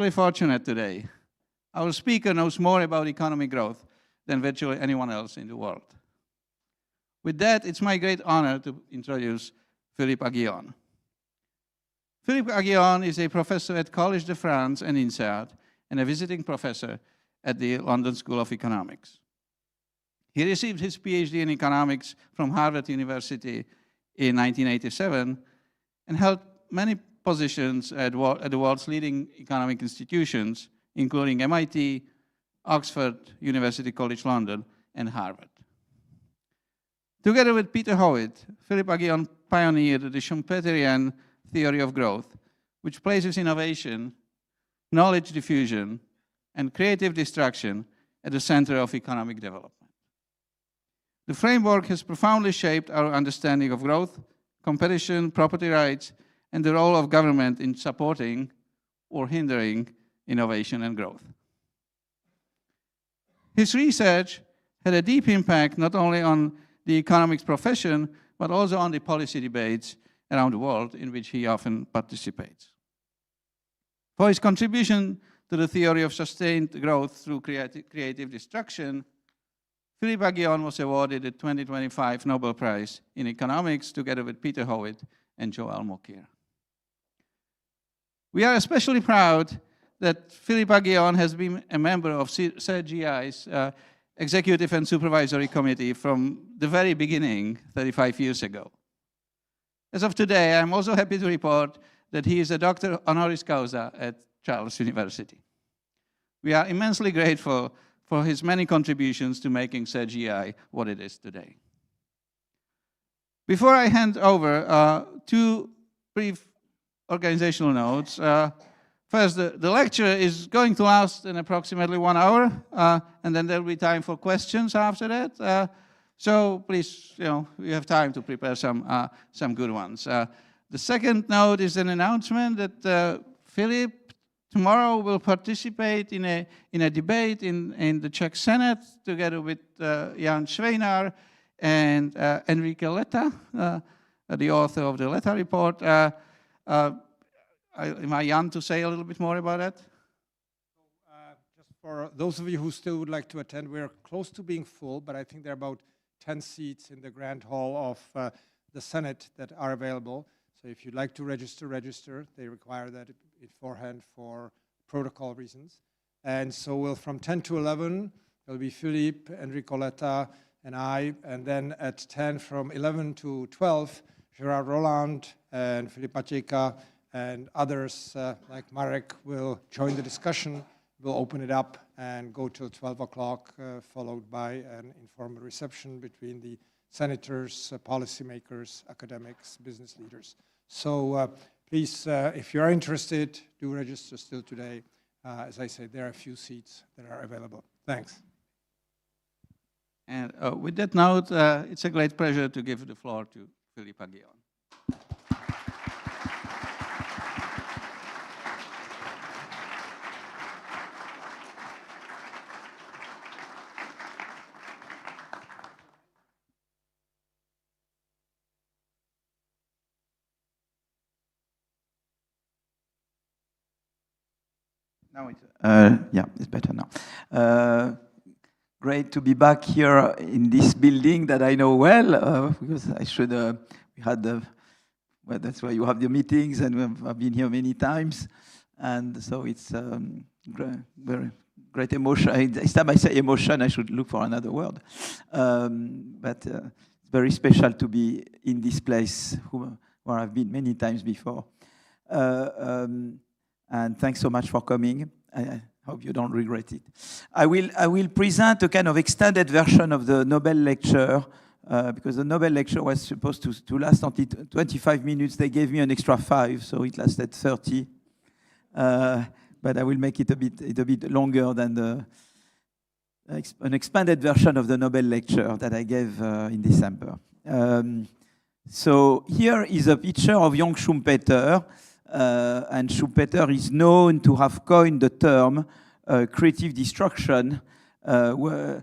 Very fortunate today. Our speaker knows more about economic growth than virtually anyone else in the world. With that, it's my great honor to introduce Philippe Aghion. Philippe Aghion is a professor at Collège de France and INSEAD, and a visiting professor at the London School of Economics. He received his PhD in economics from Harvard University in 1987 and held many positions at the world's leading economic institutions, including MIT, Oxford, University College London, and Harvard. Together with Peter Howitt, Philippe Aghion pioneered the Schumpeterian theory of growth, which places innovation, knowledge diffusion, and creative destruction at the center of economic development. The framework has profoundly shaped our understanding of growth, competition, property rights, and the role of government in supporting or hindering innovation and growth. His research had a deep impact not only on the economics profession, but also on the policy debates around the world in which he often participates. For his contribution to the theory of sustained growth through creative destruction, Philippe Aghion was awarded the 2025 Nobel Prize in Economics together with Peter Howitt and Joël Mokyr. We are especially proud that Philippe Aghion has been a member of CERGE-EI's Executive and Supervisory Committee from the very beginning, 35 years ago. As of today, I'm also happy to report that he is a doctor honoris causa at Charles University. We are immensely grateful for his many contributions to making CERGE-EI what it is today. Before I hand over, two brief organizational notes. First, the lecture is going to last in approximately 1 hour, and then there'll be time for questions after that. So please, you have time to prepare some good ones. The second note is an announcement that Philippe tomorrow will participate in a debate in the Czech Senate together with Jan Švejnar and Enrique Letta, the author of the Letta report. Am I Jan to say a little bit more about that? Just for those of you who still would like to attend, we're close to being full, but I think there are about 10 seats in the Grand Hall of the Senate that are available. So if you'd like to register, register. They require that beforehand for protocol reasons. And so from 10 to 11, there'll be Philippe, Enrico Letta, and I. And then at 10, from 11 to 12, Gerard Roland and Philippe Matejka and others like Marek will join the discussion. We'll open it up and go till 12 o'clock, followed by an informal reception between the senators, policymakers, academics, business leaders. So please, if you're interested, do register still today. As I said, there are a few seats that are available. Thanks. And with that note, it's a great pleasure to give the floor to Philippe Aghion. Now it's better now. Great to be back here in this building that I know well, because I should, we had well, that's where you have the meetings, and I've been here many times. And so it's very great emotion. Each time I say emotion, I should look for another word. But it's very special to be in this place where I've been many times before. And thanks so much for coming. I hope you don't regret it. I will present a kind of extended version of the Nobel lecture, because the Nobel lecture was supposed to last until 25 minutes. They gave me an extra 5, so it lasted 30. But I will make it a bit longer than an expanded version of the Nobel lecture that I gave in December. So here is a picture of young Schumpeter. And Schumpeter is known to have coined the term creative destruction, to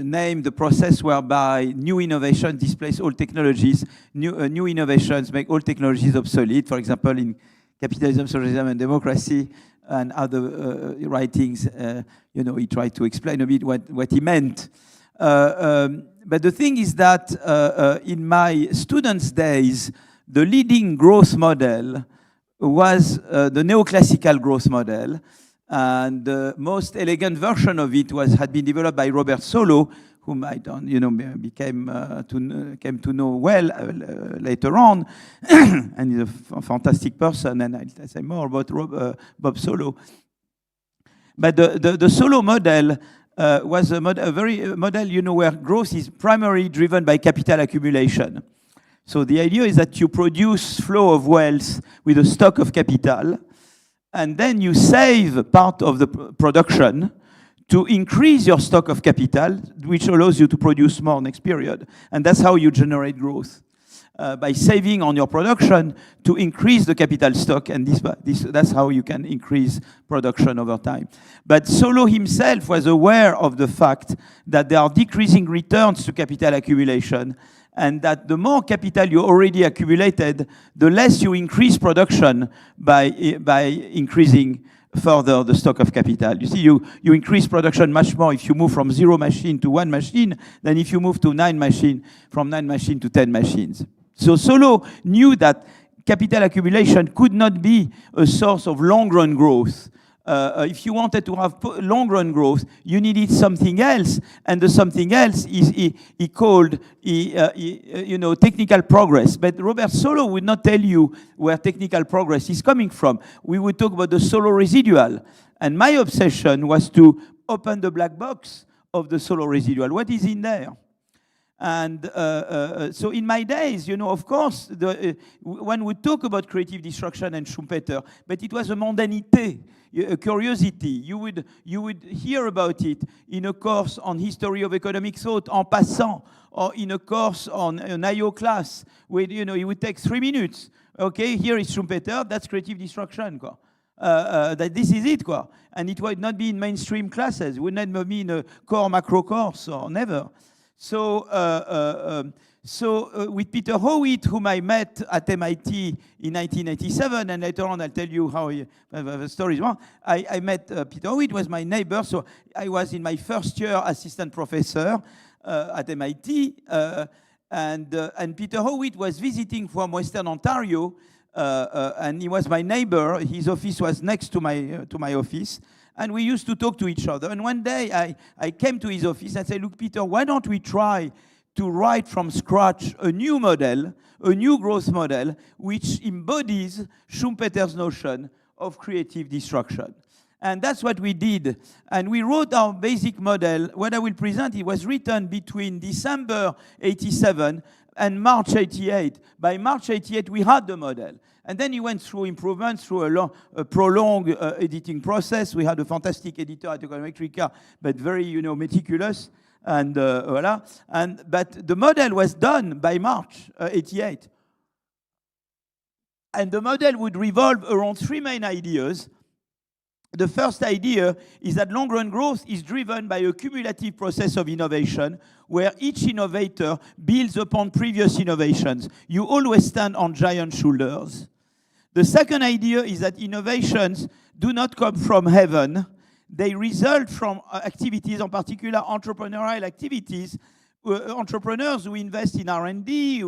name the process whereby new innovation displace old technologies, new innovations make old technologies obsolete. For example, in Capitalism, Socialism, and Democracy, and other writings, he tried to explain a bit what he meant. But the thing is that in my students' days, the leading growth model was the neoclassical growth model, and the most elegant version of it had been developed by Robert Solow, whom I came to know well later on, and he's a fantastic person, and I'll say more about Bob Solow. But the Solow model was a model, where growth is primarily driven by capital accumulation. So the idea is that you produce flow of wealth with a stock of capital, and then you save part of the production to increase your stock of capital, which allows you to produce more next period. And that's how you generate growth. By saving on your production to increase the capital stock, and that's how you can increase production over time. But Solow himself was aware of the fact that there are decreasing returns to capital accumulation, and that the more capital you already accumulated, the less you increase production by increasing further the stock of capital. You see, you increase production much more if you move from 0 machine to 1 machine than if you move to 9 machine, from 9 machine to 10 machines. So Solow knew that capital accumulation could not be a source of long-run growth. If you wanted to have long-run growth, you needed something else, and the something else he called, technical progress. But Robert Solow would not tell you where technical progress is coming from. We would talk about the Solow residual, and my obsession was to open the black box of the Solow residual. What is in there? And so in my days, of course, one would talk about creative destruction and Schumpeter, but it was a mondanité, a curiosity. You would hear about it in a course on history of economic thought, en passant, or in a course on an IO class, where it would take 3 minutes. Okay, here is Schumpeter, that's creative destruction, quoi. That this is it, quoi. And it would not be in mainstream classes. It would not be in a core macro course, or never. So with Peter Howitt, whom I met at MIT in 1987, and later on I'll tell you how the story is wrong. I met Peter Howitt, was my neighbor, so I was in my first year assistant professor at MIT, and Peter Howitt was visiting from Western Ontario, and he was my neighbor. His office was next to my office. And we used to talk to each other. And one day I came to his office and said, look, Peter, why don't we try to write from scratch a new model, a new growth model, which embodies Schumpeter's notion of creative destruction. And that's what we did. And we wrote our basic model. What I will present, it was written between December 87 and March 88. By March 88, we had the model. And then he went through improvements, through a prolonged editing process. We had a fantastic editor at Econometrica, but very, meticulous. And voila. But the model was done by March 88. And the model would revolve around 3 main ideas. The first idea is that long-run growth is driven by a cumulative process of innovation, where each innovator builds upon previous innovations. You always stand on giant shoulders. The second idea is that innovations do not come from heaven. They result from activities, in particular entrepreneurial activities, entrepreneurs who invest in R&D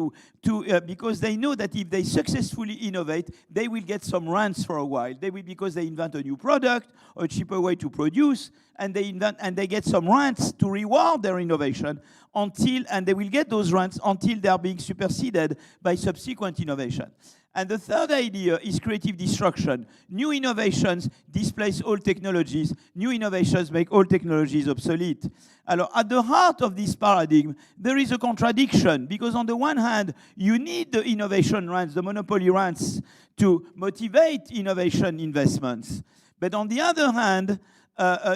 because they know that if they successfully innovate, they will get some rents for a while. Because they invent a new product or a cheaper way to produce, and they get some rents to reward their innovation and they will get those rents until they are being superseded by subsequent innovation. And the third idea is creative destruction. New innovations displace old technologies. New innovations make old technologies obsolete. Alors, at the heart of this paradigm, there is a contradiction, because on the one hand, you need the innovation rents, the monopoly rents, to motivate innovation investments. But on the other hand,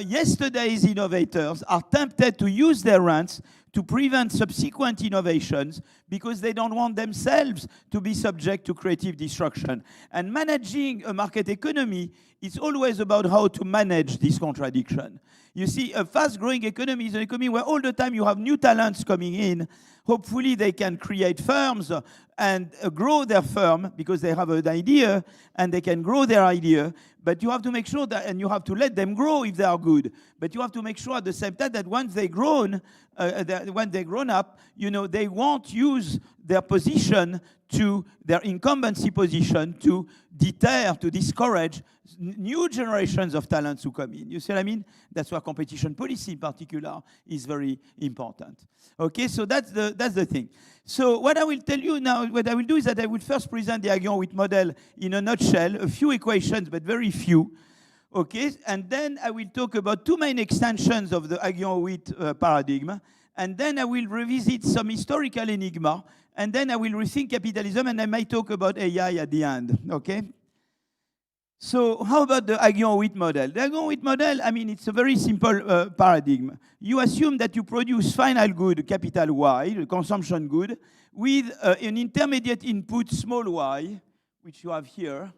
yesterday's innovators are tempted to use their rents to prevent subsequent innovations because they don't want themselves to be subject to creative destruction. And managing a market economy is always about how to manage this contradiction. You see, a fast-growing economy is an economy where all the time you have new talents coming in. Hopefully they can create firms and grow their firm because they have an idea and they can grow their idea. But you have to make sure that, and you have to let them grow if they are good. But you have to make sure at the same time that once they're grown, when they're grown up, you know, they won't use their position to their incumbency position to deter, to discourage new generations of talents who come in. You see what I mean? That's why competition policy in particular is very important. Okay, so that's the thing. So what I will tell you now, what I will do is that I will first present the Aghion-Witt model in a nutshell, a few equations, but very few. Okay, and then I will talk about two main extensions of the Aghion-Witt paradigm, and then I will revisit some historical enigma, and then I will rethink capitalism, and I might talk about AI at the end, okay? So how about the Aghion-Witt model? The Aghion-Witt model, I mean, it's a very simple paradigm. You assume that you produce final good, capital Y, the consumption good, with an intermediate input, small y, which you have here,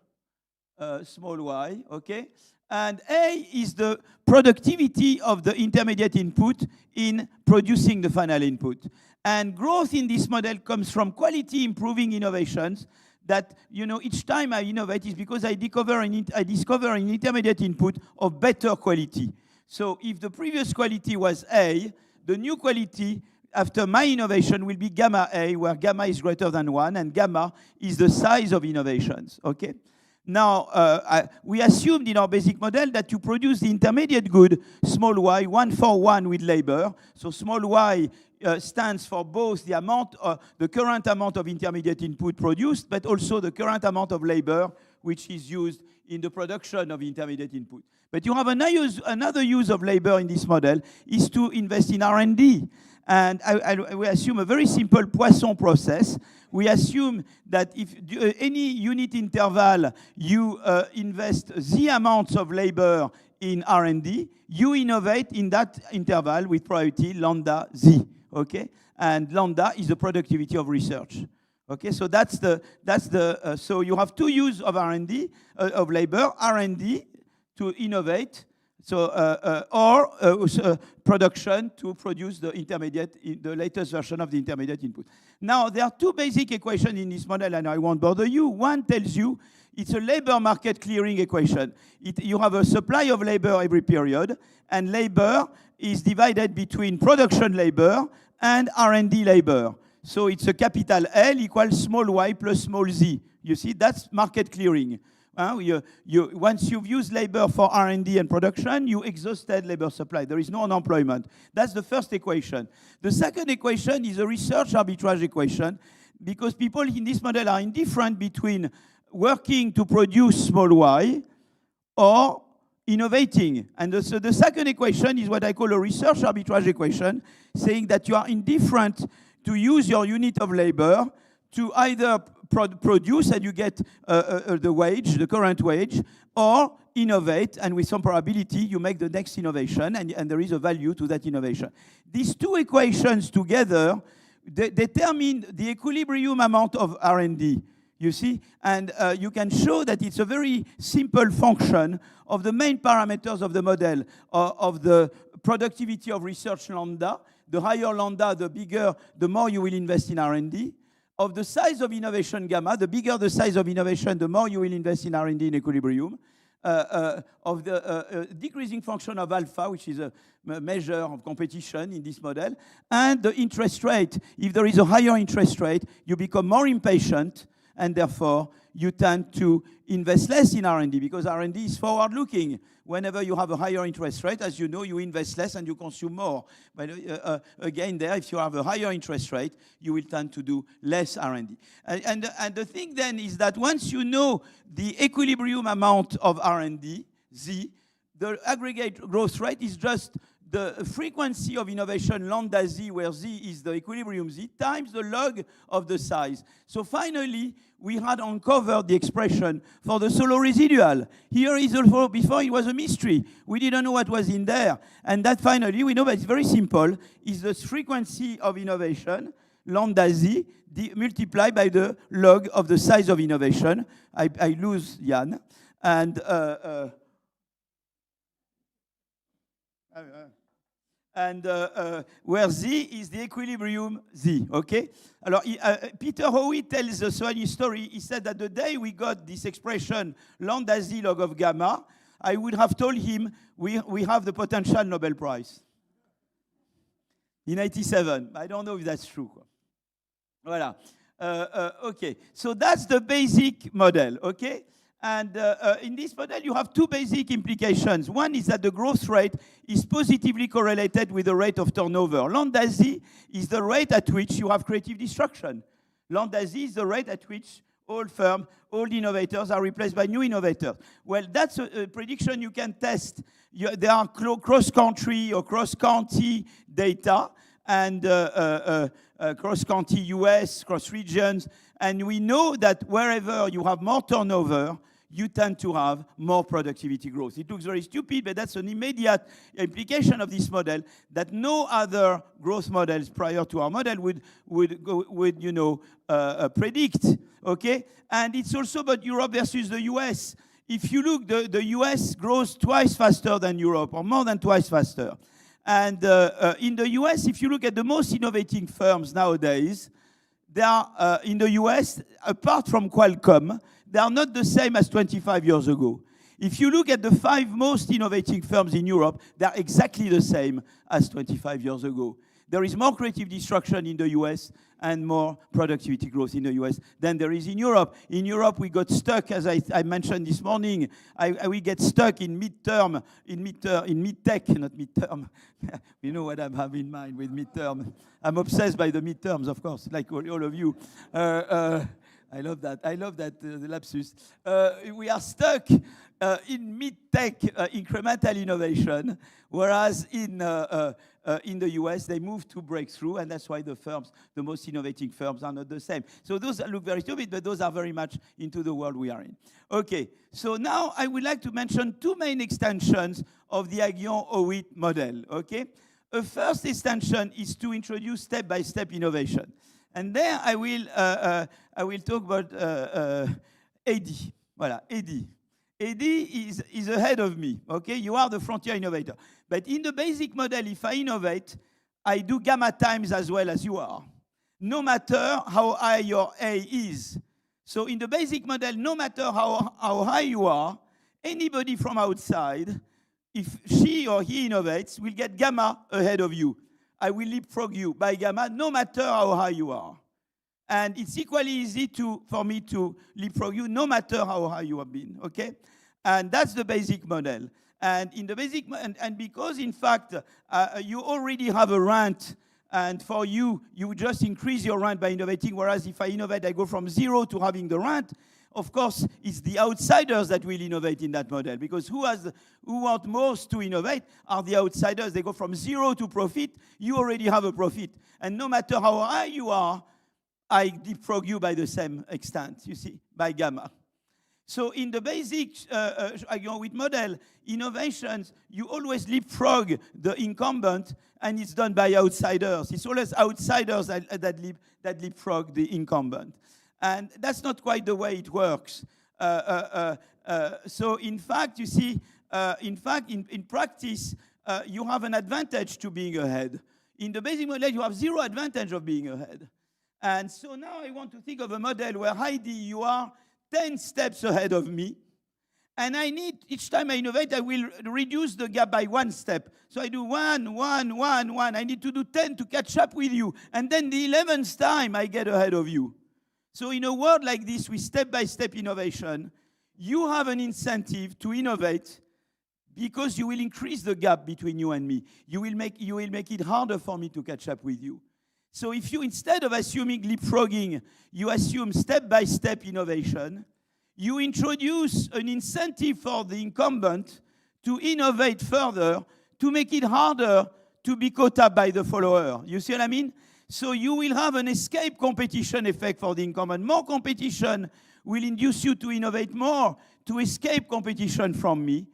small y, okay? And A is the productivity of the intermediate input in producing the final input. And growth in this model comes from quality improving innovations that, you know, each time I innovate is because I discover an intermediate input of better quality. So if the previous quality was A, the new quality after my innovation will be gamma A, where gamma is greater than 1, and gamma is the size of innovations, okay? Now, we assumed in our basic model that you produce the intermediate good, small y, 1 with labor. So small y stands for both the amount, the current amount of intermediate input produced, but also the current amount of labor which is used in the production of intermediate input. But you have another use of labor in this model is to invest in R&D. And we assume a very simple Poisson process. We assume that if any unit interval you invest Z amounts of labor in R&D, you innovate in that interval with probability lambda Z, okay? And lambda is the productivity of research. Okay, so so you have two uses of R&D, of labor, R&D to innovate, so or production to produce the intermediate, the latest version of the intermediate input. Now, there are two basic equations in this model, and I won't bother you. One tells you it's a labor market clearing equation. You have a supply of labor every period, and labor is divided between production labor and R&D labor. So it's a capital L equals small y plus small z. You see, that's market clearing. Once you've used labor for R&D and production, you exhausted labor supply. There is no unemployment. That's the first equation. The second equation is a research arbitrage equation, because people in this model are indifferent between working to produce small y or innovating. And so the second equation is what I call a research arbitrage equation, saying that you are indifferent to use your unit of labor to either produce and you get the wage, the current wage, or innovate, and with some probability you make the next innovation, and there is a value to that innovation. These two equations together determine the equilibrium amount of R&D, you see? And you can show that it's a very simple function of the main parameters of the model, of the productivity of research lambda. The higher lambda, the more you will invest in R&D. Of the size of innovation gamma, the bigger the size of innovation, the more you will invest in R&D in equilibrium. Of the decreasing function of alpha, which is a measure of competition in this model, and the interest rate. If there is a higher interest rate, you become more impatient, and therefore you tend to invest less in R&D, because R&D is forward-looking. Whenever you have a higher interest rate, as you know, you invest less and you consume more. But again, there, if you have a higher interest rate, you will tend to do less R&D. And the thing then is that once you know the equilibrium amount of R&D, Z, the aggregate growth rate is just the frequency of innovation, lambda z, where z is the equilibrium z, times the log of the size. So finally, we had uncovered the expression for the solo residual. Here is also, before it was a mystery. We didn't know what was in there. And that finally, we know that it's very simple, is the frequency of innovation, lambda z, multiplied by the log of the size of innovation. I lose Jan. And where z is the equilibrium z, okay? Alors, Peter Howitt tells a funny story. He said that the day we got this expression, lambda z log of gamma, I would have told him we have the potential Nobel Prize. In 87. I don't know if that's true. Voilà. Okay, so that's the basic model, okay? And in this model, you have two basic implications. One is that the growth rate is positively correlated with the rate of turnover. Lambda z is the rate at which you have creative destruction. Lambda z is the rate at which all firms, all innovators are replaced by new innovators. Well, that's a prediction you can test. There are cross-country or cross-county data, and cross-county US, cross-regions, and we know that wherever you have more turnover, you tend to have more productivity growth. It looks very stupid, but that's an immediate implication of this model that no other growth models prior to our model would predict, okay? And it's also about Europe versus the US. If you look, the US grows twice faster than Europe, or more than twice faster. And in the US, if you look at the most innovating firms nowadays, they are, in the US, apart from Qualcomm, they are not the same as 25 years ago. If you look at the 5 most innovating firms in Europe, they are exactly the same as 25 years ago. There is more creative destruction in the US and more productivity growth in the US than there is in Europe. In Europe, we got stuck, as I mentioned this morning, we get stuck in mid-term, in mid-tech, not mid-term. You know what I have in mind with mid-term. I'm obsessed by the mid-terms, of course, like all of you. I love that. I love that the lapsus. We are stuck in mid-tech incremental innovation, whereas in the US, they move to breakthrough, and that's why the firms, the most innovating firms, are not the same. So those look very stupid, but those are very much into the world we are in. Okay, so now I would like to mention 2 main extensions of the Aghion-Howitt model, okay? A first extension is to introduce step-by-step innovation. And there I will talk about AD. Voilà, AD. AD is ahead of me, okay? You are the frontier innovator. But in the basic model, if I innovate, I do gamma times as well as you are, no matter how high your A is. So in the basic model, no matter how high you are, anybody from outside, if she or he innovates, will get gamma ahead of you. I will leapfrog you by gamma, no matter how high you are. And it's equally easy for me to leapfrog you, no matter how high you have been, okay? And that's the basic model. And in the basic, and because in fact, you already have a rent, and for you just increase your rent by innovating, whereas if I innovate, I go from 0 to having the rent. Of course, it's the outsiders that will innovate in that model, because who want most to innovate are the outsiders. They go from 0 to profit. You already have a profit. And no matter how high you are, I leapfrog you by the same extent, you see, by gamma. So in the basic Aghion-Howitt model, innovations, you always leapfrog the incumbent, and it's done by outsiders. It's always outsiders that leapfrog the incumbent. And that's not quite the way it works. So in fact, you see, in practice, you have an advantage to being ahead. In the basic model, you have 0 advantage of being ahead. And so now I want to think of a model where, Heidi, you are 10 steps ahead of me. And I need, each time I innovate, I will reduce the gap by 1 step. So I do 1, 1, 1, 1. I need to do 10 to catch up with you. And then the 11th time, I get ahead of you. So in a world like this, with step-by-step innovation, you have an incentive to innovate because you will increase the gap between you and me. You will make it harder for me to catch up with you. So if you, instead of assuming leapfrogging, you assume step-by-step innovation, you introduce an incentive for the incumbent to innovate further to make it harder to be caught up by the follower. You see what I mean? So you will have an escape competition effect for the incumbent. More competition will induce you to innovate more, to escape competition from me.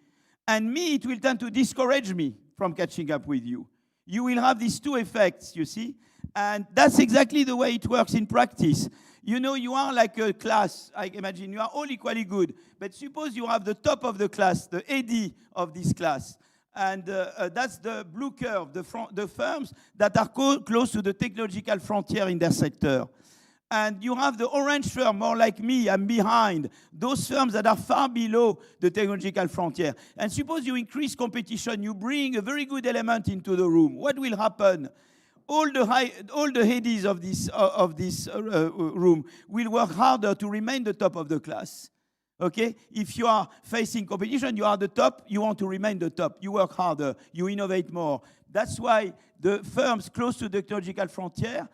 And me, it will tend to discourage me from catching up with you. You will have these two effects, you see? And that's exactly the way it works in practice. You know, you are like a class, I imagine. You are all equally good. But suppose you have the top of the class, the AD of this class. And that's the blue curve, the firms that are close to the technological frontier in their sector. And you have the orange firm, more like me, I'm behind, those firms that are far below the technological frontier. And suppose you increase competition, you bring a very good element into the room. What will happen? All the headies of this room will work harder to remain the top of the class. Okay? If you are facing competition, you are the top, you want to remain the top. You work harder, you innovate more. That's why the firms close to the technological frontier,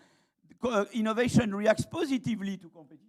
innovation reacts positively to competition.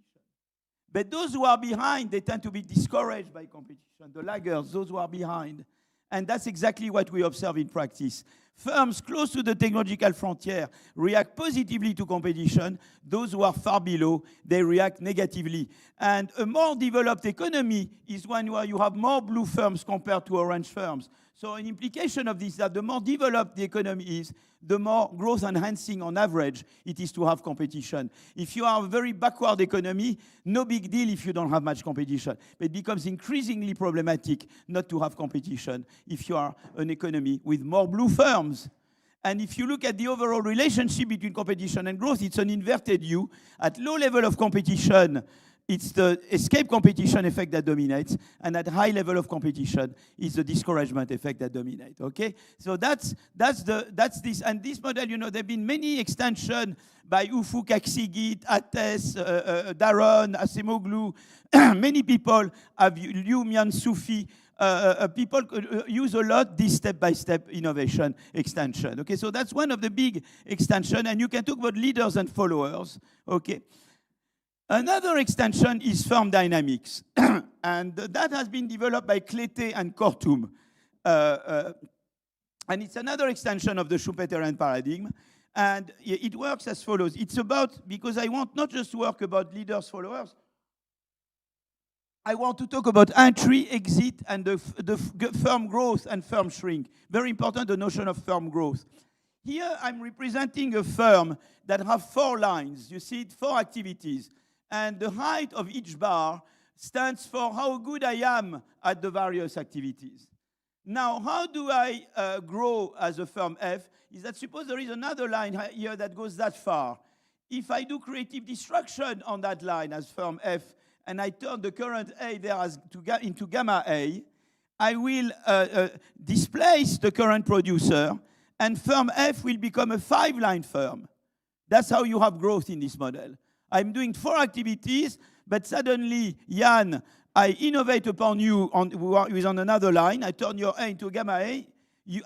But those who are behind, they tend to be discouraged by competition. The laggards, those who are behind. And that's exactly what we observe in practice. Firms close to the technological frontier react positively to competition. Those who are far below, they react negatively. And a more developed economy is one where you have more blue firms compared to orange firms. So an implication of this is that the more developed the economy is, the more growth enhancing on average it is to have competition. If you are a very backward economy, no big deal if you don't have much competition. But it becomes increasingly problematic not to have competition if you are an economy with more blue firms. And if you look at the overall relationship between competition and growth, it's an inverted U. At low level of competition, it's the escape competition effect that dominates, and at high level of competition, it's the discouragement effect that dominates. Okay, so that's this, and this model. You know, there've been many extensions by Ufuk Aksigit, Ates, Daron, Acemoglu. Many people have Liu Mian Sufi. People use a lot this step-by-step innovation extension. Okay, so that's one of the big extensions, and you can talk about leaders and followers. Okay. Another extension is firm dynamics, and that has been developed by Clété and Kortum. And it's another extension of the Schumpeterian paradigm, and it works as follows. It's about, because I want not just to work about leaders, followers, I want to talk about entry, exit, and the firm growth and firm shrink. Very important, the notion of firm growth. Here I'm representing a firm that have 4 lines. You see it, 4 activities. And the height of each bar stands for how good I am at the various activities. Now, how do I grow as a firm F? Is that suppose there is another line here that goes that far. If I do creative destruction on that line as firm F, and I turn the current A there into gamma A, I will displace the current producer, and firm F will become a 5-line firm. That's how you have growth in this model. I'm doing 4 activities, but suddenly, Jan, I innovate upon you who is on another line. I turn your A into gamma A.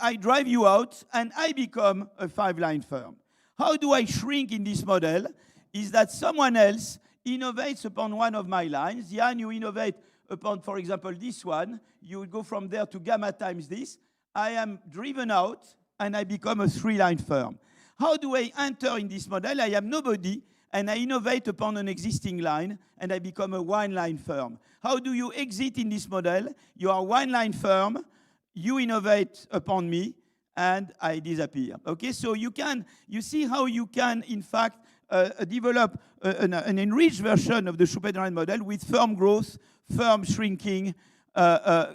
I drive you out, and I become a 5-line firm. How do I shrink in this model? Is that someone else innovates upon one of my lines. Jan, you innovate upon, for example, this one. You would go from there to gamma times this. I am driven out, and I become a 3-line firm. How do I enter in this model? I am nobody, and I innovate upon an existing line, and I become a 1-line firm. How do you exit in this model? You are a 1-line firm, you innovate upon me, and I disappear. Okay, so you see how you can, in fact, develop an enriched version of the Schumpeterian model with firm growth, firm shrinking,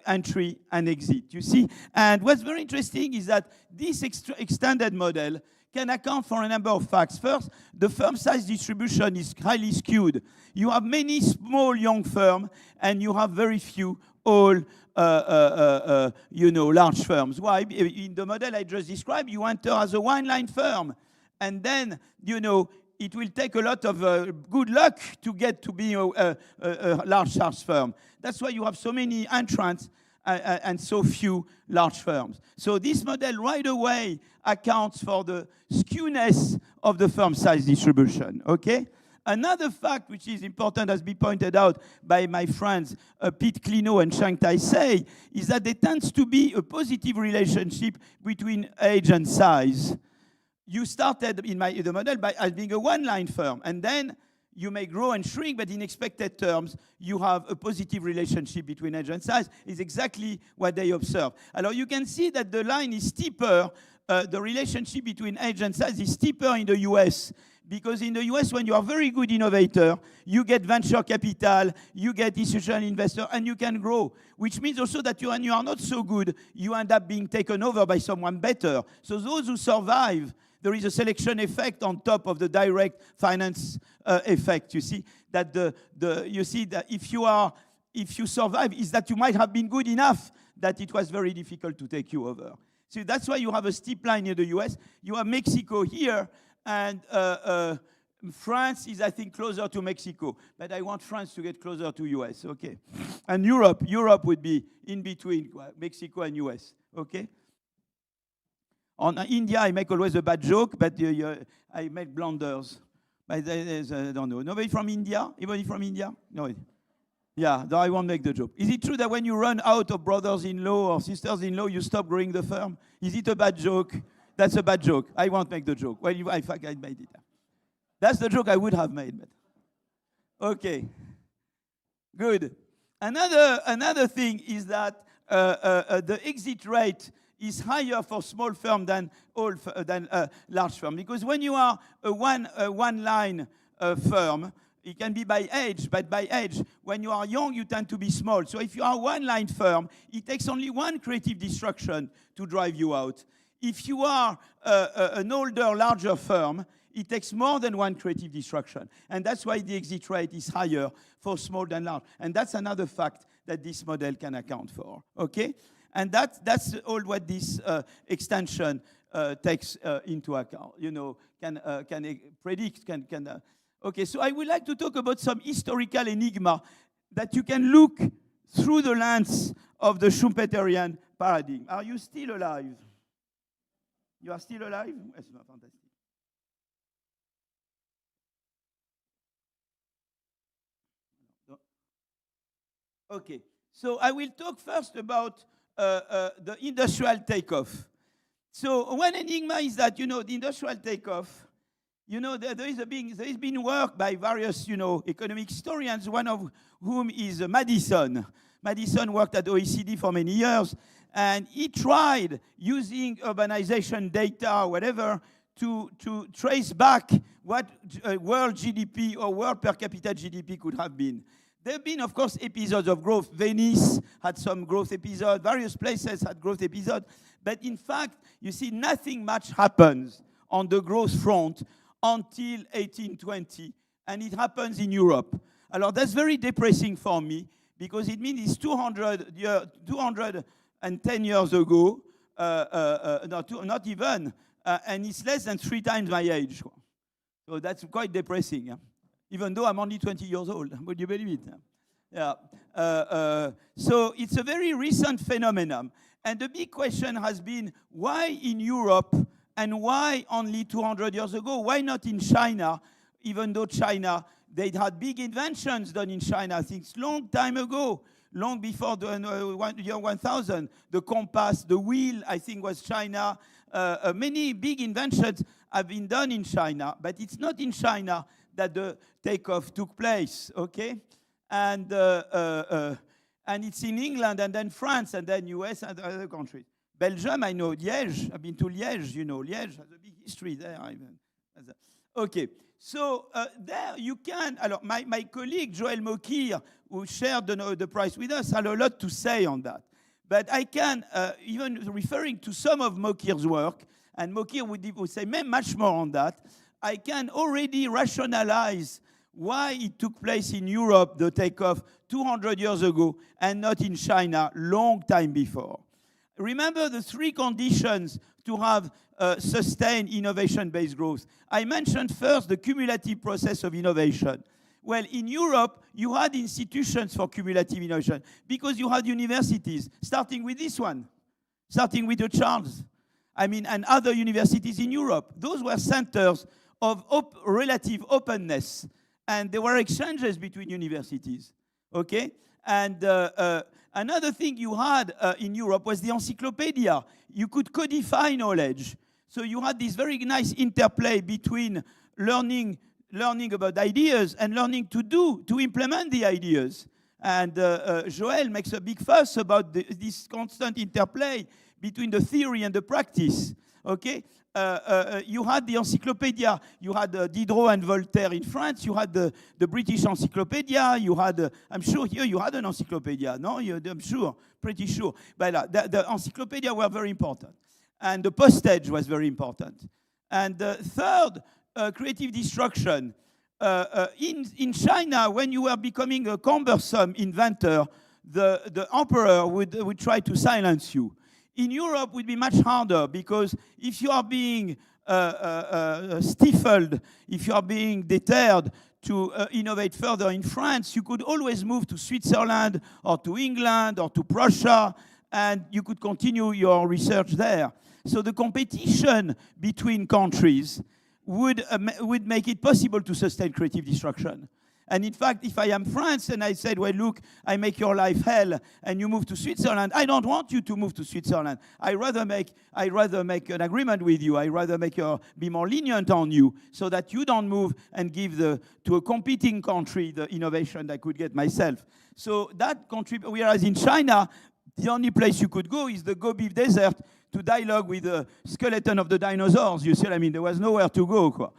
entry and exit, you see? And what's very interesting is that this extended model can account for a number of facts. First, the firm size distribution is highly skewed. You have many small young firms, and you have very few large firms. Why? In the model I just described, you enter as a 1-line firm, and then, it will take a lot of good luck to get to be a large firm. That's why you have so many entrants and so few large firms. So this model right away accounts for the skewness of the firm size distribution, okay? another fact which is important, has been pointed out by my friends Pete Clino and Shang Tai-Sei, is that there tends to be a positive relationship between age and size. You started in the model as being a one-line firm, and then you may grow and shrink, but in expected terms, you have a positive relationship between age and size. Is exactly what they observe. Alors, you can see that the line is steeper. The relationship between age and size is steeper in the US, because in the US, when you are a very good innovator, you get venture capital, you get institutional investor, and you can grow, which means also that when you are not so good, you end up being taken over by someone better. So those who survive, there is a selection effect on top of the direct finance effect. You see that you see that if you survive, is that you might have been good enough that it was very difficult to take you over. So that's why you have a steep line in the US. You have Mexico here, and France is, I think, closer to Mexico. But I want France to get closer to US, okay? And Europe would be in between Mexico and US, okay? On India, I make always a bad joke, but I make blunders. But I don't know. Nobody from India? Anybody from India? No. Yeah, I won't make the joke. Is it true that when you run out of brothers-in-law or sisters-in-law, you stop growing the firm? Is it a bad joke? That's a bad joke. I won't make the joke. Well, in fact, I made it. That's the joke I would have made. But okay, good. Another thing is that the exit rate is higher for small firm than large firm, because when you are a one-line firm, it can be by age, but by age, when you are young, you tend to be small. So if you are a one-line firm, it takes only one creative destruction to drive you out. If you are an older, larger firm, it takes more than one creative destruction. And that's why the exit rate is higher for small than large. And that's another fact that this model can account for, okay? And that's all what this extension takes into account, can predict, Okay, so I would like to talk about some historical enigma that you can look through the lens of the Schumpeterian paradigm. Are you still alive? You are still alive? That's fantastic. Okay, so I will talk first about the industrial takeoff. So one enigma is that, the industrial takeoff, there is been work by various, economic historians, one of whom is Madison. Madison worked at OECD for many years, and he tried using urbanization data or whatever to trace back what world GDP or world per capita GDP could have been. There have been, of course, episodes of growth. Venice had some growth episodes. Various places had growth episodes. But in fact, you see, nothing much happens on the growth front until 1820, and it happens in Europe. Alors, that's very depressing for me, because it means it's 210 years ago, not even, and it's less than 3 times my age. So that's quite depressing, yeah? Even though I'm only 20 years old. Would you believe it? Yeah. So it's a very recent phenomenon. And the big question has been, why in Europe, and why only 200 years ago? Why not in China? Even though China, they had big inventions done in China, I think it's long time ago, long before the year 1000. The compass, the wheel, I think was China. Many big inventions have been done in China, but it's not in China that the takeoff took place, okay? And it's in England, and then France, and then US, and other countries. Belgium, I know. Liège, I've been to Liège, Liège has a big history there. Okay, so there you can, my colleague Joël Mokir, who shared the prize with us, had a lot to say on that. But I can, even referring to some of Mokir's work, and Mokir would say much more on that, I can already rationalize why it took place in Europe, the takeoff, 200 years ago, and not in China, long time before. Remember the 3 conditions to have sustained innovation-based growth. I mentioned first the cumulative process of innovation. Well, in Europe, you had institutions for cumulative innovation because you had universities, starting with this one, starting with the Charles, and other universities in Europe. Those were centers of relative openness and there were exchanges between universities, okay? And another thing you had in Europe was the encyclopedia. You could codify knowledge. So you had this very nice interplay between learning about ideas and learning to implement the ideas. And Joël makes a big fuss about this constant interplay between the theory and the practice, okay? You had the encyclopedia. You had Diderot and Voltaire in France. You had the British encyclopedia. You had, I'm sure here you had an encyclopedia, no? I'm sure, pretty sure. But the encyclopedia were very important. And the postage was very important. And third, creative destruction. In China, when you were becoming a cumbersome inventor, the emperor would try to silence you. In Europe, it would be much harder, because if you are being stifled, if you are being deterred to innovate further in France, you could always move to Switzerland or to England or to Prussia, and you could continue your research there. So the competition between countries would make it possible to sustain creative destruction. And in fact, if I am France and I said, well, look, I make your life hell and you move to Switzerland, I don't want you to move to Switzerland. I rather make an agreement with you. I rather be more lenient on you so that you don't move and give to a competing country the innovation I could get myself. So that country, whereas in China, the only place you could go is the Gobi Desert to dialogue with the skeleton of the dinosaurs. You see what I mean? There was nowhere to go. Quoi.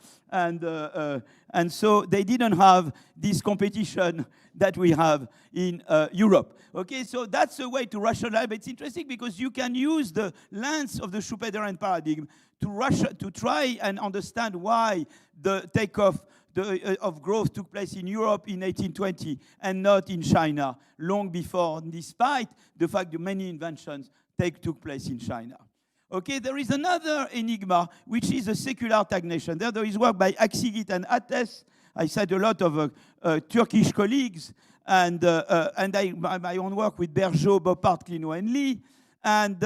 And so they didn't have this competition that we have in Europe. Okay, so that's a way to rationalize. But it's interesting because you can use the lens of the Schumpeterian paradigm to try and understand why the takeoff of growth took place in Europe in 1820 and not in China long before, despite the fact that many inventions took place in China. Okay, there is another enigma, which is a secular stagnation. There is work by Aksigit and Ates. I cite a lot of Turkish colleagues, and my own work with Bergeau, Boppard, Clino, and Lee. And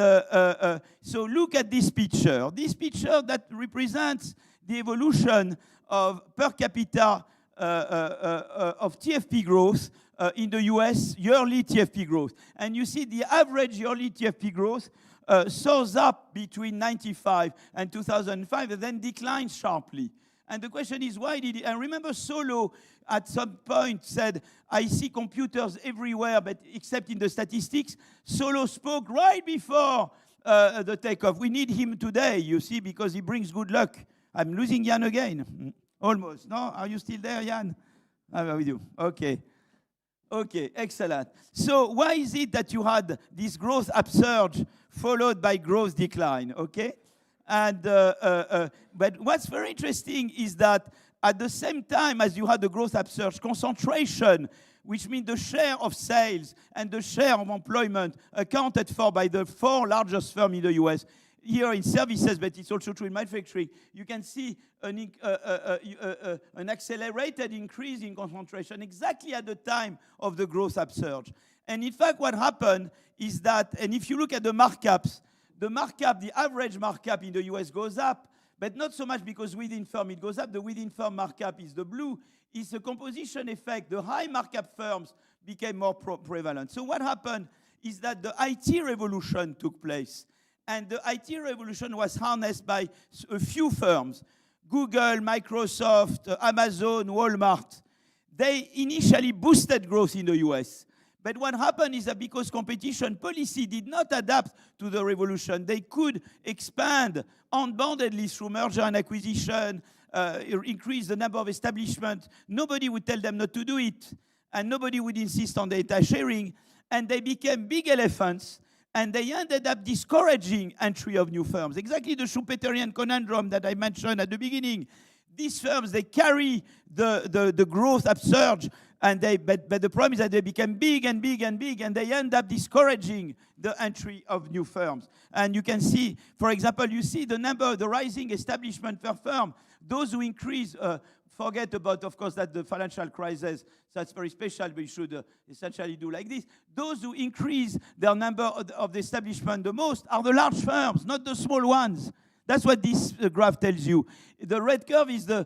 so look at this picture. This picture that represents the evolution of per capita of TFP growth in the US, yearly TFP growth. And you see the average yearly TFP growth soars up between 95 and 2005 and then declines sharply. And the question is, why did it? And remember, Solow at some point said, I see computers everywhere, but except in the statistics. Solow spoke right before the takeoff. We need him today, you see, because he brings good luck. I'm losing Jan again. Almost. No? Are you still there, Jan? I'm with you. Okay. Okay, excellent. So why is it that you had this growth upsurge followed by growth decline, okay? And but what's very interesting is that at the same time as you had the growth upsurge, concentration, which means the share of sales and the share of employment accounted for by the 4 largest firms in the US, here in services, but it's also true in manufacturing, you can see an accelerated increase in concentration exactly at the time of the growth upsurge. And in fact, what happened is that, and if you look at the markups, the average markup in the US goes up, but not so much because within firm it goes up. The within firm markup is the blue. It's a composition effect. The high markup firms became more prevalent. So what happened is that the IT revolution took place. And the IT revolution was harnessed by a few firms, Google, Microsoft, Amazon, Walmart. They initially boosted growth in the US. But what happened is that because competition policy did not adapt to the revolution, they could expand unboundedly through merger and acquisition, increase the number of establishments. Nobody would tell them not to do it, and nobody would insist on data sharing. And they became big elephants, and they ended up discouraging entry of new firms. Exactly the Schumpeterian conundrum that I mentioned at the beginning. These firms, they carry the growth upsurge, and but the problem is that they became big and big and big, and they end up discouraging the entry of new firms. And you can see, for example, you see the number, the rising establishment per firm. Those who increase, forget about, of course, that the financial crisis, that's very special, but you should essentially do like this. Those who increase their number of the establishment the most are the large firms, not the small ones. That's what this graph tells you. The red curve is the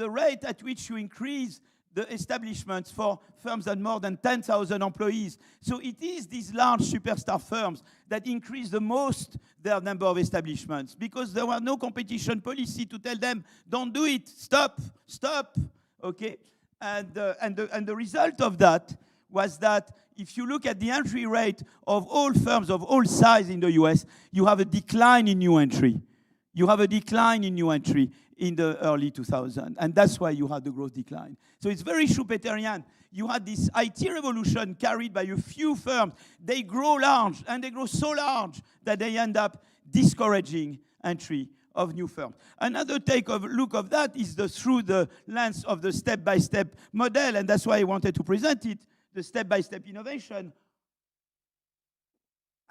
rate at which you increase the establishments for firms that more than 10,000 employees. So it is these large superstar firms that increase the most their number of establishments, because there were no competition policy to tell them, don't do it, stop, okay? And the result of that was that if you look at the entry rate of all firms of all size in the US, you have a decline in new entry. You have a decline in new entry in the early 2000s, and that's why you had the growth decline. So it's very Schumpeterian. You had this IT revolution carried by a few firms. They grow large, and they grow so large that they end up discouraging entry of new firms. Another look of that is through the lens of the step-by-step model, and that's why I wanted to present it, the step-by-step innovation.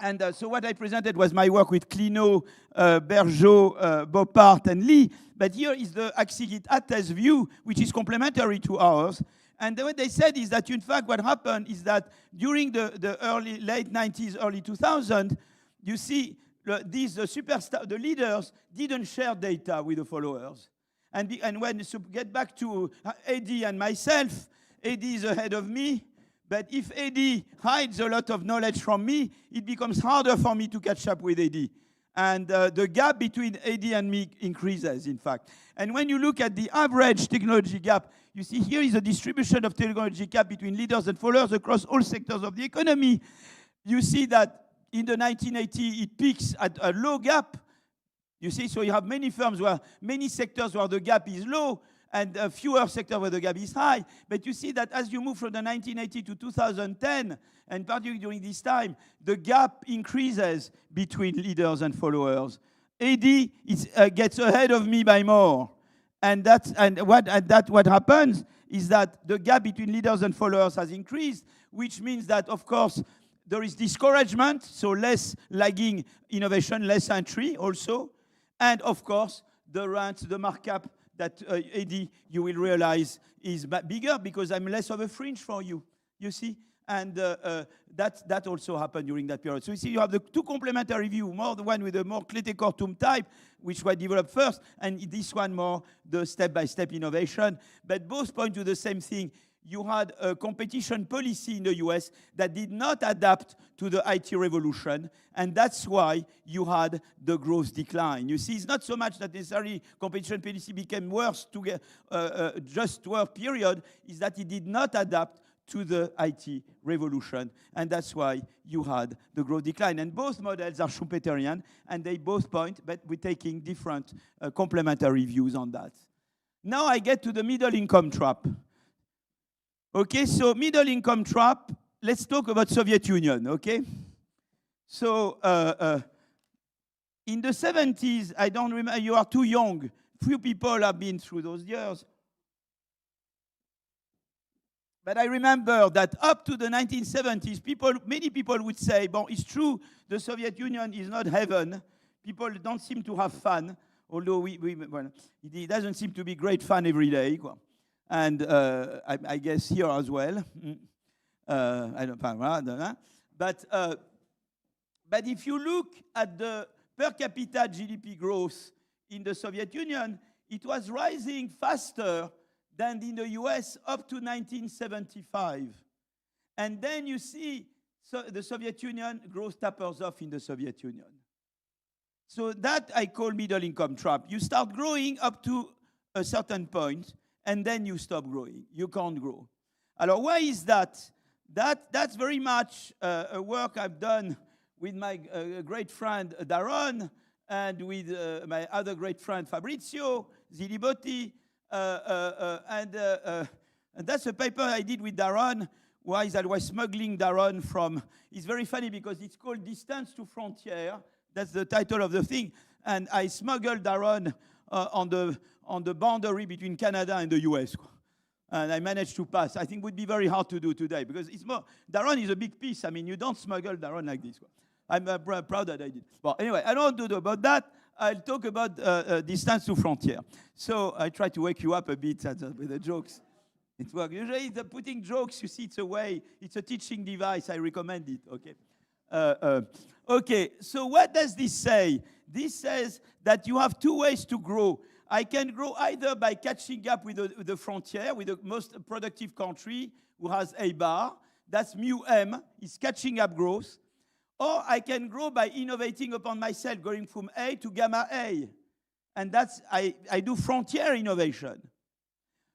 And so what I presented was my work with Clino, Bergeau, Bopart, and Lee. But here is the Axigit-Attez view, which is complementary to ours. And what they said is that, in fact, what happened is that during the late 90s, early 2000s, you see the leaders didn't share data with the followers. And when you get back to Eddie and myself, Eddie is ahead of me. But if Eddie hides a lot of knowledge from me, it becomes harder for me to catch up with Eddie. And the gap between Eddie and me increases, in fact. And when you look at the average technology gap, you see here is a distribution of technology gap between leaders and followers across all sectors of the economy. You see that in the 1980s, it peaks at a low gap. You see, so you have many sectors where the gap is low, and fewer sectors where the gap is high. But you see that as you move from the 1980 to 2010, and particularly during this time, the gap increases between leaders and followers. AD gets ahead of me by more. And what happens is that the gap between leaders and followers has increased, which means that, of course, there is discouragement, so less lagging innovation, less entry also. And, of course, the rent, the markup, that, Eddie, you will realize is bigger because I'm less of a fringe for you, you see? And that also happened during that period. So you see, you have the two complementary views, the one with the more Clété-Kortum type, which was developed first, and this one more the step-by-step innovation. But both point to the same thing. You had a competition policy in the US that did not adapt to the IT revolution, and that's why you had the growth decline. You see, it's not so much that necessarily competition policy became worse just worse period, is that it did not adapt to the IT revolution, and that's why you had the growth decline. And both models are Schumpeterian, and they both point, but we're taking different complementary views on that. Now I get to the middle income trap. Okay, so middle income trap, let's talk about Soviet Union, okay? So in the 70s, I don't remember, you are too young. Few people have been through those years. But I remember that up to the 1970s, many people would say, well, it's true, the Soviet Union is not heaven. People don't seem to have fun, although it doesn't seem to be great fun every day. And I guess here as well. I don't know. But if you look at the per capita GDP growth in the Soviet Union, it was rising faster than in the US up to 1975. And then you see the Soviet Union growth tapers off in the Soviet Union. So that I call middle income trap. You start growing up to a certain point, and then you stop growing. You can't grow. Alors, why is that? That's very much a work I've done with my great friend Daron, and with my other great friend Fabrizio Zilibotti. And that's a paper I did with Daron, where I was smuggling Daron from. It's very funny because it's called Distance to Frontier. That's the title of the thing. And I smuggled Daron on the boundary between Canada and the US. And I managed to pass. I think it would be very hard to do today because it's more, Daron is a big piece. I mean, you don't smuggle Daron like this. I'm proud that I did. Well, anyway, I don't want to do about that. I'll talk about Distance to Frontier. So I try to wake you up a bit with the jokes. It works. Usually putting jokes, you see, it's a way, it's a teaching device. I recommend it, okay? Okay, so what does this say? This says that you have two ways to grow. I can grow either by catching up with the frontier, with the most productive country who has A bar. That's mu M, is catching up growth. Or I can grow by innovating upon myself, going from A to gamma A. And that's, I do frontier innovation.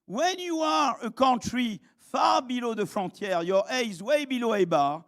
When you are a country far below the frontier, your A is way below A bar,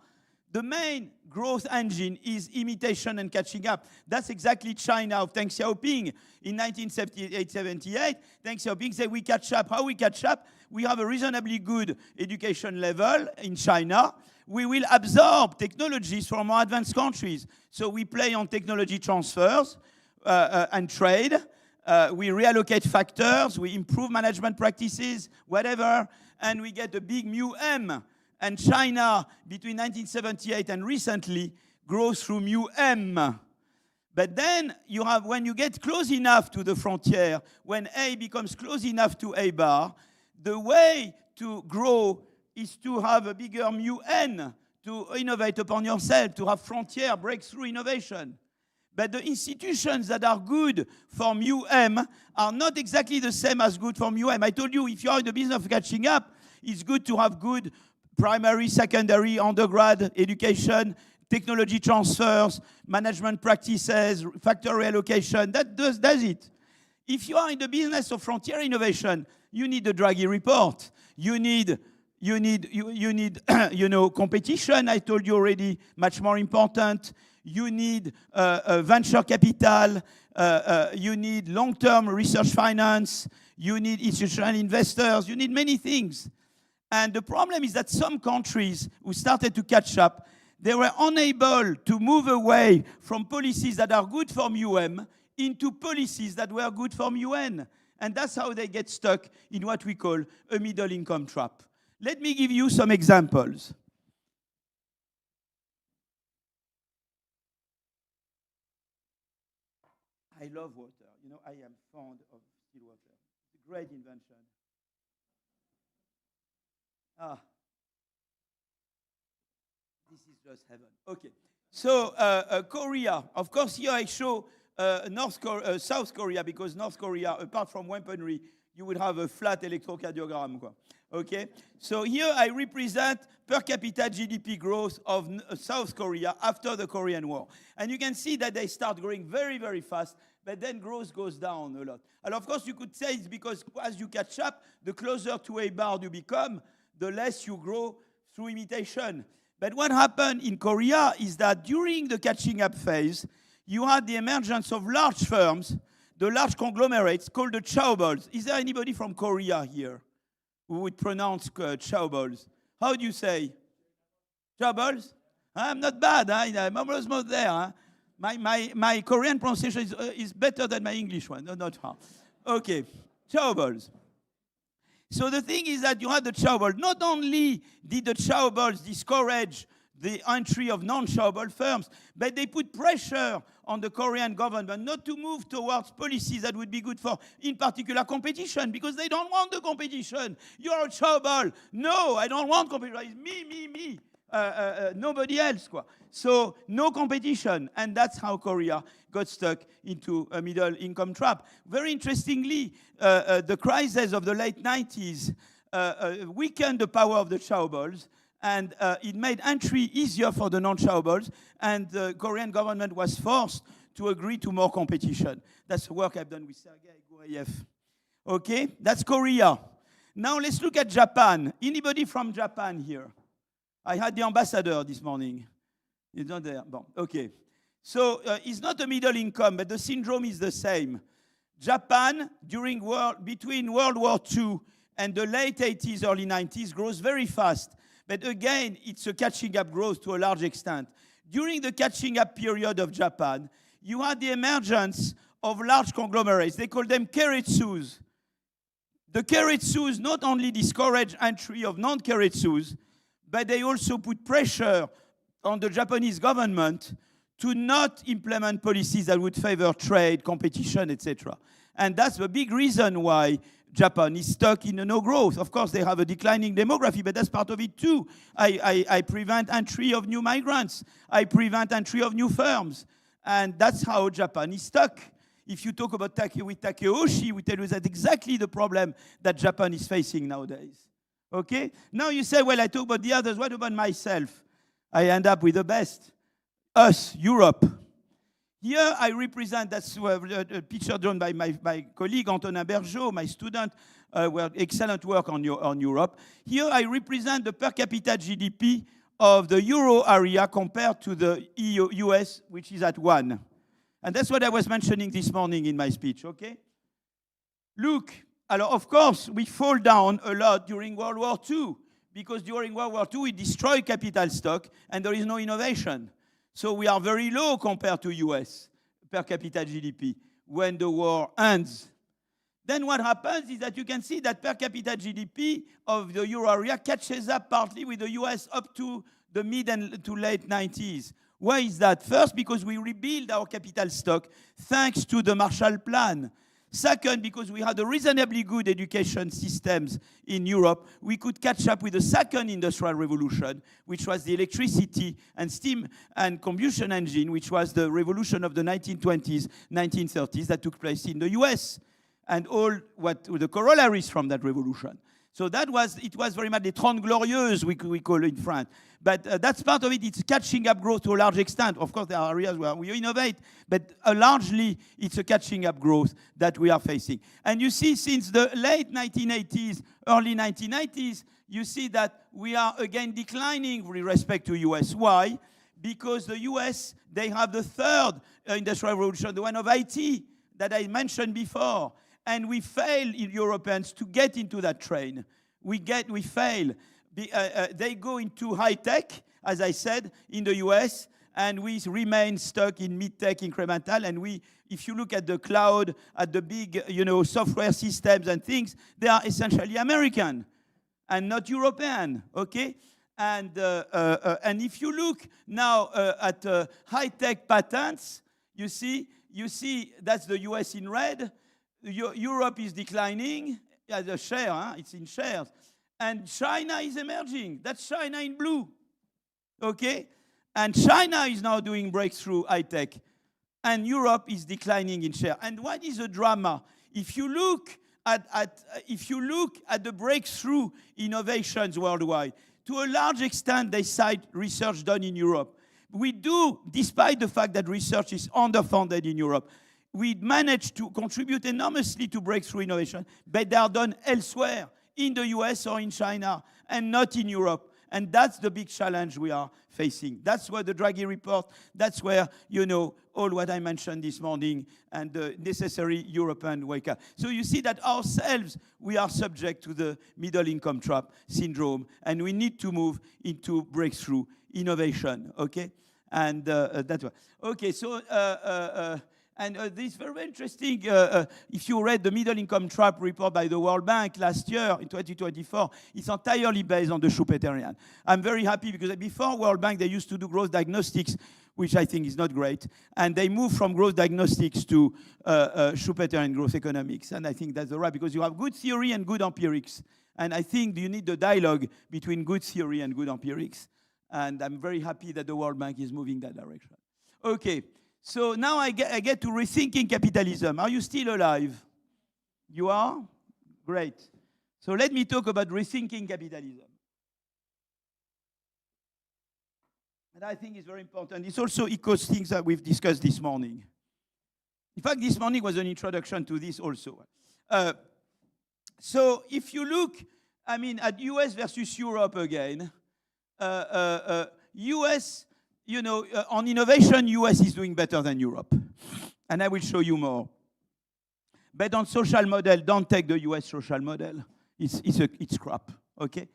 the main growth engine is imitation and catching up. That's exactly China of Deng Xiaoping. In 1978, Deng Xiaoping said, we catch up. How we catch up? We have a reasonably good education level in China. We will absorb technologies from more advanced countries. So we play on technology transfers and trade. We reallocate factors. We improve management practices, whatever. And we get a big mu M. And China, between 1978 and recently, grows through mu M. But then you have, when you get close enough to the frontier, when A becomes close enough to A bar, the way to grow is to have a bigger mu N, to innovate upon yourself, to have frontier breakthrough innovation. But the institutions that are good for mu M are not exactly the same as good for mu M. I told you, if you are in the business of catching up, it's good to have good primary, secondary, undergrad education, technology transfers, management practices, factor reallocation. That does it. If you are in the business of frontier innovation, you need the Draghi report. You need competition. I told you already, much more important. You need venture capital. You need long-term research finance. You need institutional investors. You need many things. And the problem is that some countries who started to catch up, they were unable to move away from policies that are good for MUM into policies that were good for MUN. And that's how they get stuck in what we call a middle income trap. Let me give you some examples. I love water. You know, I am fond of still water. It's a great invention. This is just heaven. Okay. So Korea, of course, here I show South Korea, because North Korea, apart from weaponry, you would have a flat electrocardiogram. Okay. So here I represent per capita GDP growth of South Korea after the Korean War. And you can see that they start growing very, very fast, but then growth goes down a lot. And of course, you could say it's because as you catch up, the closer to a bar you become, the less you grow through imitation. But what happened in Korea is that during the catching up phase, you had the emergence of large firms, the large conglomerates called the chaebols. Is there anybody from Korea here who would pronounce chaebols? How do you say? Chaebols? I'm not bad. I'm almost there. Huh? My Korean pronunciation is better than my English one. No, not hard. Okay, chaebols. So the thing is that you had the chaebol. Not only did the chaebols discourage the entry of non-chaebol firms, but they put pressure on the Korean government not to move towards policies that would be good for, in particular, competition, because they don't want the competition. You're a chaebol. No, I don't want competition. It's me. Nobody else. So no competition. And that's how Korea got stuck into a middle income trap. Very interestingly, the crisis of the late 90s weakened the power of the chaebols, and it made entry easier for the non-chaebols, and the Korean government was forced to agree to more competition. That's the work I've done with CERGE-EI. Okay, that's Korea. Now let's look at Japan. Anybody from Japan here? I had the ambassador this morning. He's not there. Bon, okay. So it's not a middle income, but the syndrome is the same. Japan, between World War II and the late 80s, early 90s, grows very fast. But again, it's a catching up growth to a large extent. During the catching up period of Japan, you had the emergence of large conglomerates. They call them keiretsus. The keiretsus not only discourage entry of non-keiretsus, but they also put pressure on the Japanese government to not implement policies that would favor trade, competition, etc. And that's the big reason why Japan is stuck in a no growth. Of course, they have a declining demography, but that's part of it too. I prevent entry of new migrants. I prevent entry of new firms. And that's how Japan is stuck. If you talk about with Takeyoshi, we tell you that exactly the problem that Japan is facing nowadays. Okay? Now you say, well, I talk about the others. What about myself? I end up with the best. Us, Europe. Here I represent, that's a picture drawn by my colleague Antonin Bergeau, my student, excellent work on Europe. Here I represent the per capita GDP of the Euro area compared to the US, which is at 1. And that's what I was mentioning this morning in my speech, okay? Look, of course, we fall down a lot during World War II, because during World War II, we destroy capital stock, and there is no innovation. So we are very low compared to US per capita GDP when the war ends. Then what happens is that you can see that per capita GDP of the Euro area catches up partly with the US up to the mid and to late 90s. Why is that? First, because we rebuild our capital stock thanks to the Marshall Plan. Second, because we had a reasonably good education systems in Europe, we could catch up with the second industrial revolution, which was the electricity and steam and combustion engine, which was the revolution of the 1920s, 1930s that took place in the US, and all what the corollaries from that revolution. So it was very much the Trente Glorieuses, we call it in France. But that's part of it. It's catching up growth to a large extent. Of course, there are areas where we innovate, but largely it's a catching up growth that we are facing. And you see, since the late 1980s, early 1990s, you see that we are again declining with respect to US. Why? Because the US, they have the third industrial revolution, the one of IT that I mentioned before. And we fail, Europeans, to get into that train. We fail. They go into high-tech, as I said, in the US, and we remain stuck in mid-tech incremental. And if you look at the cloud, at the big, software systems and things, they are essentially American and not European, okay? And if you look now at high-tech patents, you see that's the US in red. Europe is declining as a share, it's in shares. And China is emerging. That's China in blue, okay? And China is now doing breakthrough high-tech. And Europe is declining in share. And what is the drama? If you look at the breakthrough innovations worldwide, to a large extent, they cite research done in Europe. We do, despite the fact that research is underfunded in Europe, we manage to contribute enormously to breakthrough innovation, but they are done elsewhere, in the US or in China, and not in Europe. And that's the big challenge we are facing. That's where the Draghi report, that's where, all what I mentioned this morning and the necessary European wake up. So you see that ourselves, we are subject to the middle income trap syndrome, and we need to move into breakthrough innovation, okay? And that's why. Okay, so, this is very interesting. If you read the Middle Income Trap report by the World Bank last year, in 2024, it's entirely based on the Schumpeterian. I'm very happy because before World Bank, they used to do growth diagnostics, which I think is not great. And they moved from growth diagnostics to Schumpeterian growth economics. And I think that's the right, because you have good theory and good empirics. And I think you need the dialogue between good theory and good empirics. And I'm very happy that the World Bank is moving that direction. Okay. So now I get to rethinking capitalism. Are you still alive? You are? Great. So let me talk about rethinking capitalism. And I think it's very important. It also echoes things that we've discussed this morning. In fact, this morning was an introduction to this also. So if you look, at US versus Europe again, US... on innovation, US is doing better than Europe. And I will show you more. But on social model, don't take the US social model. It's crap, okay?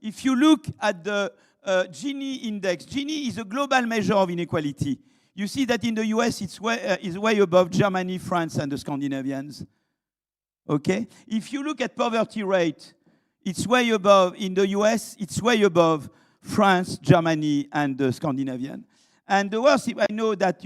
If you look at the Gini index, Gini is a global measure of inequality. You see that in the US, it's way above Germany, France, and the Scandinavians, okay? If you look at poverty rate, it's way above, in the US, it's way above France, Germany, and the Scandinavian. And the worst, I know that,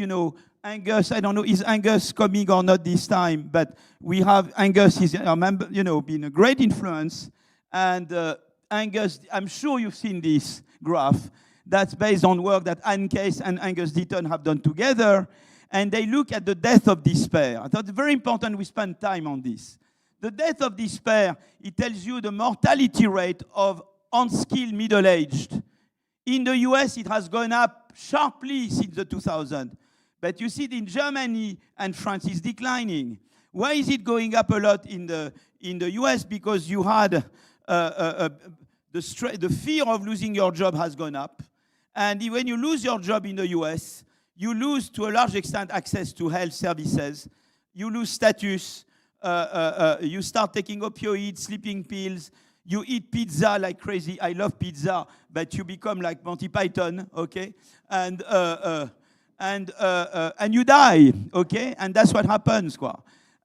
Angus, I don't know, is Angus coming or not this time, but we have Angus, is a member, been a great influence. And Angus, I'm sure you've seen this graph. That's based on work that Anne Case and Angus Deaton have done together. And they look at the death of despair. I thought it's very important we spend time on this. The death of despair, it tells you the mortality rate of unskilled middle-aged. In the US, it has gone up sharply since the 2000s. But you see it in Germany and France, it's declining. Why is it going up a lot in the US? Because you had the fear of losing your job has gone up. And when you lose your job in the US, you lose, to a large extent, access to health services. You lose status. You start taking opioids, sleeping pills. You eat pizza like crazy. I love pizza, but you become like Monty Python, okay? And you die, okay? And that's what happens, quoi.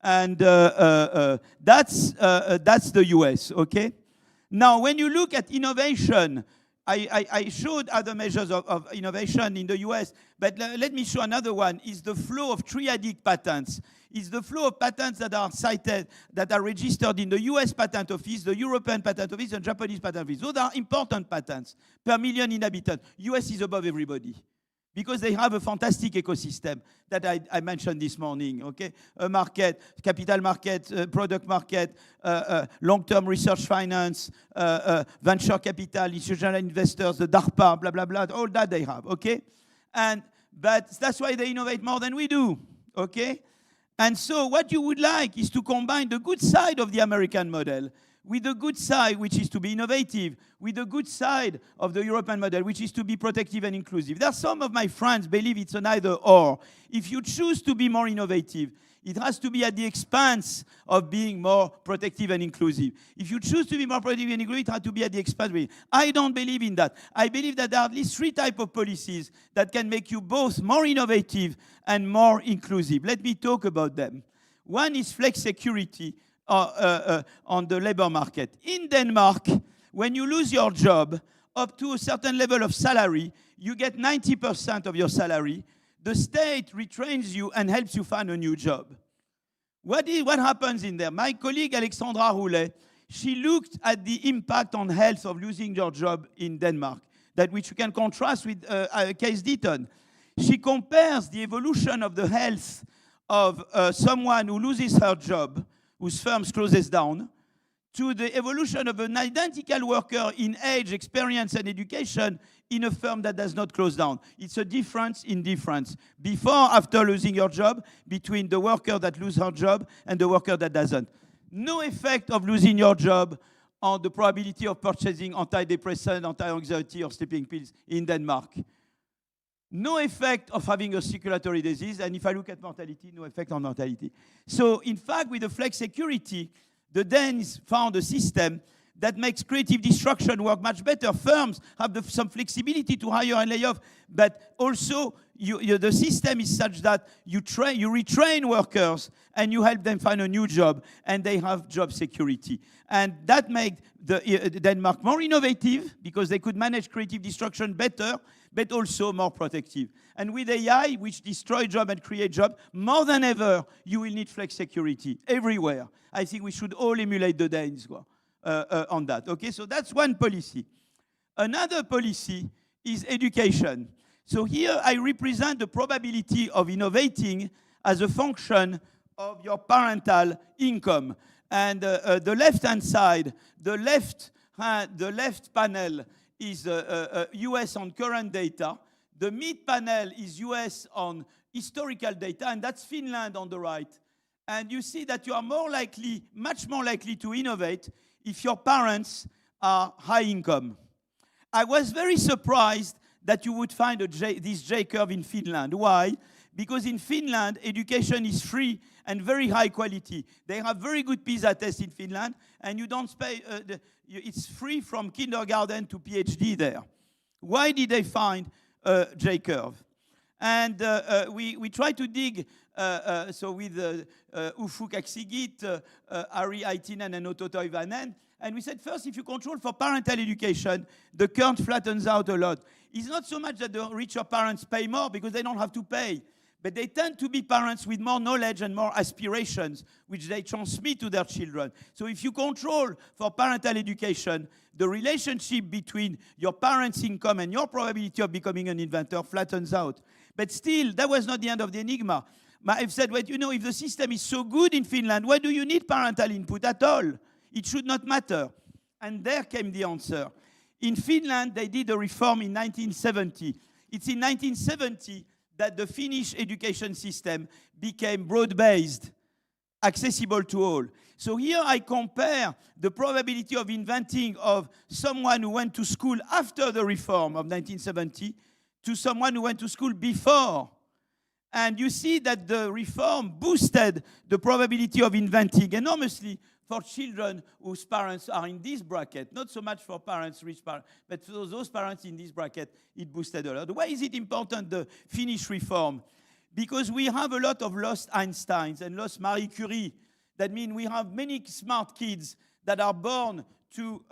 And that's the US, okay? Now, when you look at innovation, I showed other measures of innovation in the US, but let me show another one, is the flow of triadic patents. It's the flow of patents that are cited, that are registered in the US Patent Office, the European Patent Office, and Japanese Patent Office. Those are important patents per million inhabitants. US is above everybody because they have a fantastic ecosystem that I mentioned this morning, okay? A market, capital market, product market, long-term research finance, venture capital, institutional investors, the DARPA, blah, blah, blah, all that they have, okay? But that's why they innovate more than we do, okay? And so what you would like is to combine the good side of the American model with the good side, which is to be innovative, with the good side of the European model, which is to be protective and inclusive. There are some of my friends believe it's an either or. If you choose to be more innovative, it has to be at the expense of being more protective and inclusive. If you choose to be more protective and inclusive, it has to be at the expense of it. I don't believe in that. I believe that there are at least 3 types of policies that can make you both more innovative and more inclusive. Let me talk about them. One is flex security on the labor market. In Denmark, when you lose your job up to a certain level of salary, you get 90% of your salary. The state retrains you and helps you find a new job. What happens in there? My colleague Alexandra Roulet, she looked at the impact on health of losing your job in Denmark, that which you can contrast with Case Deaton. She compares the evolution of the health of someone who loses her job, whose firm closes down, to the evolution of an identical worker in age, experience, and education in a firm that does not close down. It's a difference in difference. Before, after losing your job, between the worker that loses her job and the worker that doesn't. No effect of losing your job on the probability of purchasing antidepressant, anti-anxiety, or sleeping pills in Denmark. No effect of having a circulatory disease, and if I look at mortality, no effect on mortality. So, in fact, with the flex security, the Danes found a system that makes creative destruction work much better. Firms have some flexibility to hire and lay off, but also the system is such that you retrain workers and you help them find a new job, and they have job security. And that made Denmark more innovative because they could manage creative destruction better, but also more protective. And with AI, which destroy job and create job, more than ever, you will need flex security everywhere. I think we should all emulate the Danes on that. Okay, so that's one policy. Another policy is education. So here I represent the probability of innovating as a function of your parental income. And the left-hand side, the left panel is US on current data. The mid panel is US on historical data, and that's Finland on the right. And you see that you are more likely, much more likely to innovate if your parents are high income. I was very surprised that you would find this J-curve in Finland. Why? Because in Finland, education is free and very high quality. They have very good PISA tests in Finland, and you don't pay, it's free from kindergarten to PhD there. Why did they find a J-curve? And we try to dig, so with Ufuk Aksigit, Ari Aitinen, and Otto Toivanen, and we said, first, if you control for parental education, the curve flattens out a lot. It's not so much that the richer parents pay more because they don't have to pay, But they tend to be parents with more knowledge and more aspirations, which they transmit to their children. So if you control for parental education the relationship between your parents' income and your probability of becoming an inventor flattens out. But still, that was not the end of the enigma. I've said, well, you know, if the system is so good in Finland, why do you need parental input at all? It should not matter. And there came the answer. In Finland, they did a reform in 1970. It's in 1970 that the Finnish education system became broad-based, accessible to all. So here I compare the probability of inventing of someone who went to school after the reform of 1970 to someone who went to school before. And you see that the reform boosted the probability of inventing enormously for children whose parents are in this bracket. Not so much for parents, rich parents, but for those parents in this bracket, it boosted a lot. Why is it important, the Finnish reform? Because we have a lot of lost Einsteins and lost Marie Curie. That means we have many smart kids that are born to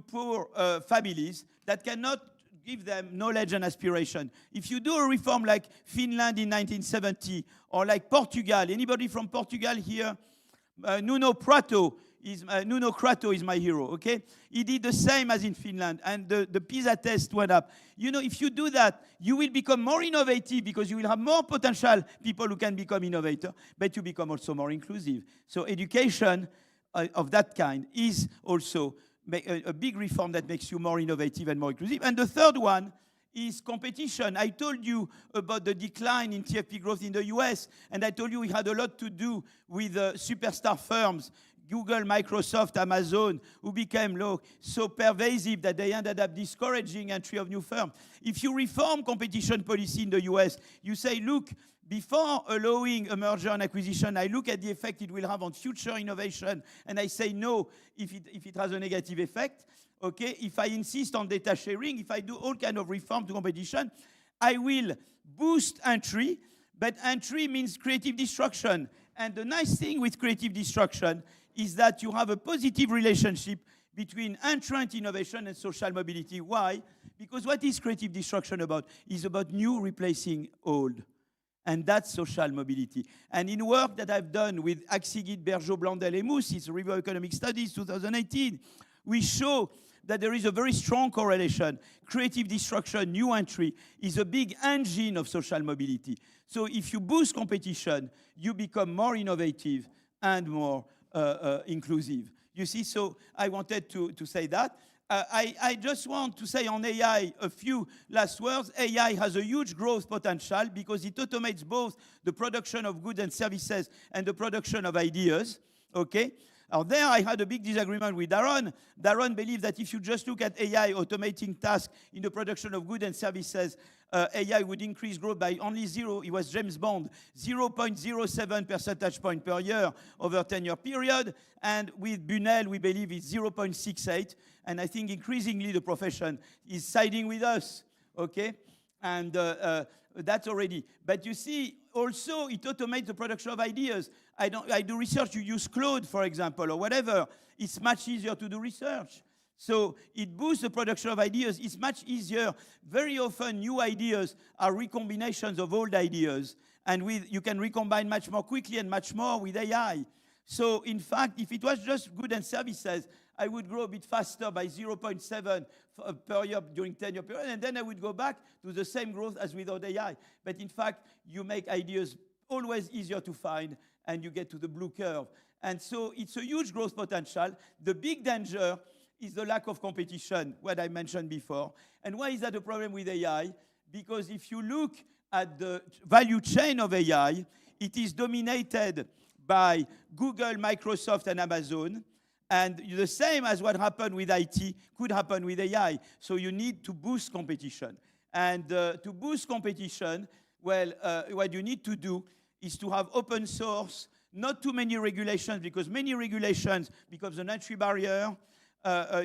poor families that cannot give them knowledge and aspiration. If you do a reform like Finland in 1970 or like Portugal, anybody from Portugal here? Nuno Crato is my hero, okay? He did the same as in Finland, and the PISA test went up. You know, if you do that, you will become more innovative because you will have more potential people who can become innovators, but you become also more inclusive. So education of that kind is also a big reform that makes you more innovative and more inclusive. And the third one is competition. I told you about the decline in TFP growth in the US, and I told you we had a lot to do with superstar firms, Google, Microsoft, Amazon, who became so pervasive that they ended up discouraging entry of new firms. If you reform competition policy in the US, you say, look, before allowing a merger and acquisition, I look at the effect it will have on future innovation, and I say no if it has a negative effect. Okay, if I insist on data sharing, if I do all kind of reform to competition, I will boost entry, but entry means creative destruction. And the nice thing with creative destruction is that you have a positive relationship between entrant innovation and social mobility. Why? Because what is creative destruction about? It's about new replacing old. And that's social mobility. And in work that I've done with Axigit, Bergeau, Blandel, and Mousse, it's Review of Economic Studies, 2018, we show that there is a very strong correlation. Creative destruction, new entry, is a big engine of social mobility. So if you boost competition, you become more innovative and more inclusive. You see, so I wanted to say that. I just want to say on AI a few last words. AI has a huge growth potential because it automates both the production of goods and services and the production of ideas, okay? Now there I had a big disagreement with Darren. Darren believed that if you just look at AI automating tasks in the production of goods and services, AI would increase growth by only it was James Bond, 0.07 percentage point per year over a 10-year period. And with Bunel, we believe it's 0.68. And I think increasingly the profession is siding with us, okay? And that's already. But you see, also it automates the production of ideas. I do research, you use Claude, for example, or whatever. It's much easier to do research. So it boosts the production of ideas. It's much easier. Very often, new ideas are recombinations of old ideas. And you can recombine much more quickly and much more with AI. So in fact, if it was just goods and services, I would grow a bit faster by 0.7 per year during 10-year period, and then I would go back to the same growth as without AI. But in fact, you make ideas always easier to find, and you get to the blue curve. And so it's a huge growth potential. The big danger is the lack of competition, what I mentioned before. And why is that a problem with AI? Because if you look at the value chain of AI, it is dominated by Google, Microsoft, and Amazon. And the same as what happened with IT could happen with AI. So you need to boost competition. And to boost competition, well, what you need to do is to have open source, not too many regulations, because many regulations becomes an entry barrier.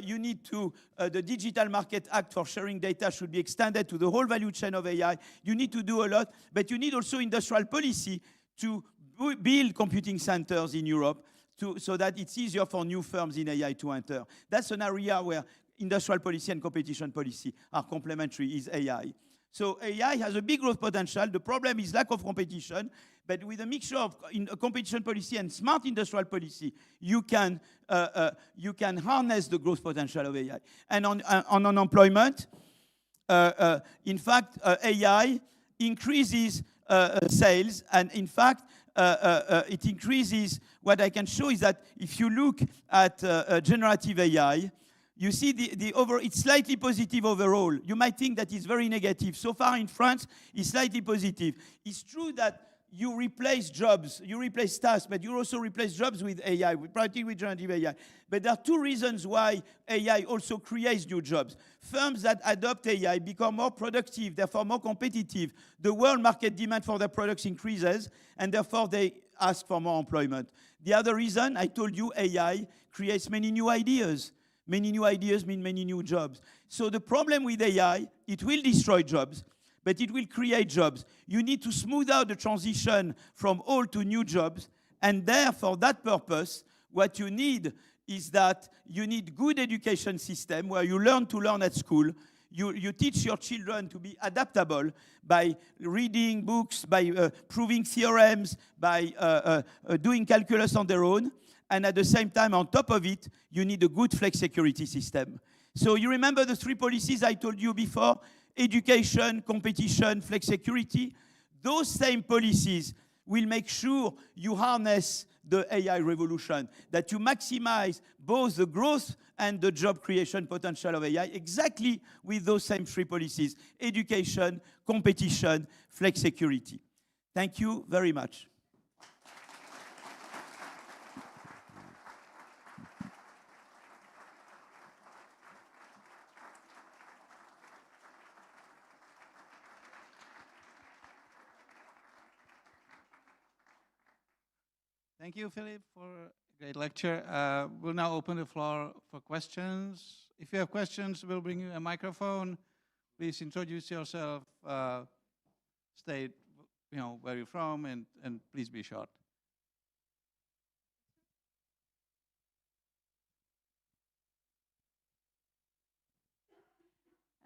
You need to, the Digital Market Act for sharing data should be extended to the whole value chain of AI. You need to do a lot, but you need also industrial policy to build computing centers in Europe so that it's easier for new firms in AI to enter. That's an area where industrial policy and competition policy are complementary, is AI. So AI has a big growth potential. The problem is lack of competition. But with a mixture of competition policy and smart industrial policy, you can harness the growth potential of AI. And on unemployment, in fact, AI increases sales, and in fact, it increases. What I can show is that if you look at generative AI, you see it's slightly positive overall. You might think that it's very negative. So far in France, it's slightly positive. It's true that you replace jobs, you replace tasks, but you also replace jobs with AI, particularly with generative AI. But there are two reasons why AI also creates new jobs. Firms that adopt AI become more productive, therefore more competitive. The world market demand for their products increases, and therefore they ask for more employment. The other reason, I told you, AI creates many new ideas. Many new ideas mean many new jobs. So the problem with AI, it will destroy jobs, but it will create jobs. You need to smooth out the transition from old to new jobs, and there, for that purpose, what you need is that you need good education system where you learn to learn at school. You teach your children to be adaptable by reading books, by proving theorems, by doing calculus on their own, and at the same time, on top of it, you need a good flex security system. So you remember the three policies I told you before? Education, competition, flex security. Those same policies will make sure you harness the AI revolution, that you maximize both the growth and the job creation potential of AI exactly with those same three policies: education, competition, flex security. Thank you very much. Thank you, Philippe, for a great lecture. We'll now open the floor for questions. If you have questions, we'll bring you a microphone. Please introduce yourself, state where you're from, and please be short.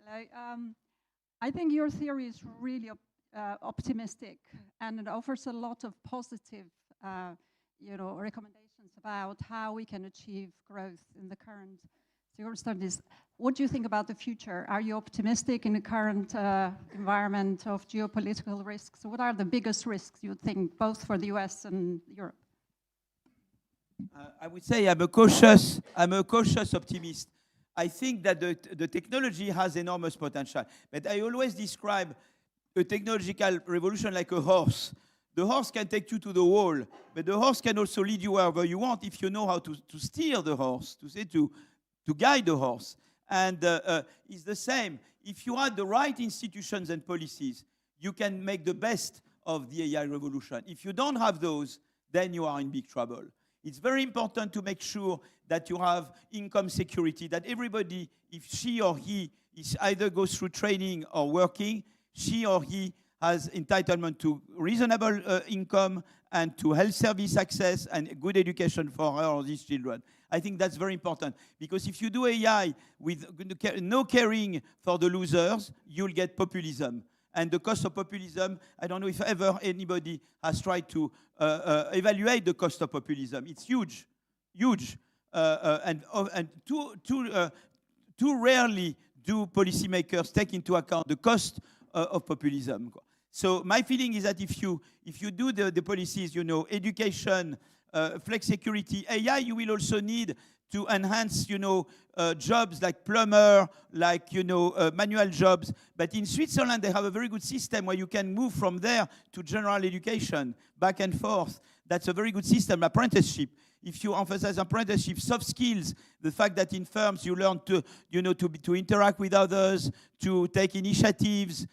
Hello. I think your theory is really optimistic, and it offers a lot of positive recommendations about how we can achieve growth in the current circumstances. What do you think about the future? Are you optimistic in the current environment of geopolitical risks? What are the biggest risks you think, both for the US and Europe? I would say I'm a cautious optimist. I think that the technology has enormous potential, but I always describe a technological revolution like a horse. The horse can take you to the wall, but the horse can also lead you wherever you want if you know how to steer the horse, to guide the horse. And it's the same. If you have the right institutions and policies, you can make the best of the AI revolution. If you don't have those, then you are in big trouble. It's very important to make sure that you have income security, that everybody, if she or he is either goes through training or working, she or he has entitlement to reasonable income and to health service access and good education for her or these children. I think that's very important, because if you do AI with no caring for the losers, you'll get populism. And the cost of populism, I don't know if ever anybody has tried to evaluate the cost of populism. It's huge, huge. And too rarely do policymakers take into account the cost of populism. So my feeling is that if you do the policies, education, flex security, AI, you will also need to enhance, jobs like plumber, like, manual jobs. But in Switzerland, they have a very good system where you can move from there to general education, back and forth. That's a very good system, apprenticeship. If you emphasize apprenticeship, soft skills, the fact that in firms you learn to interact with others, to take initiatives,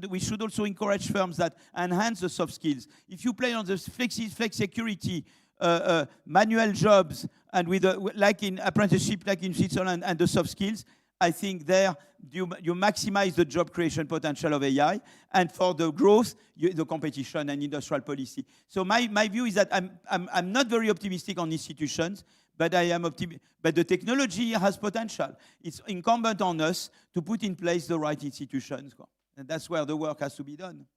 we should also encourage firms that enhance the soft skills. If you play on the flex security, manual jobs, and like in apprenticeship, like in Switzerland, and the soft skills, I think there you maximize the job creation potential of AI, and for the growth, the competition and industrial policy. So my view is that I'm not very optimistic on institutions, but but the technology has potential. It's incumbent on us to put in place the right institutions. And that's where the work has to be done.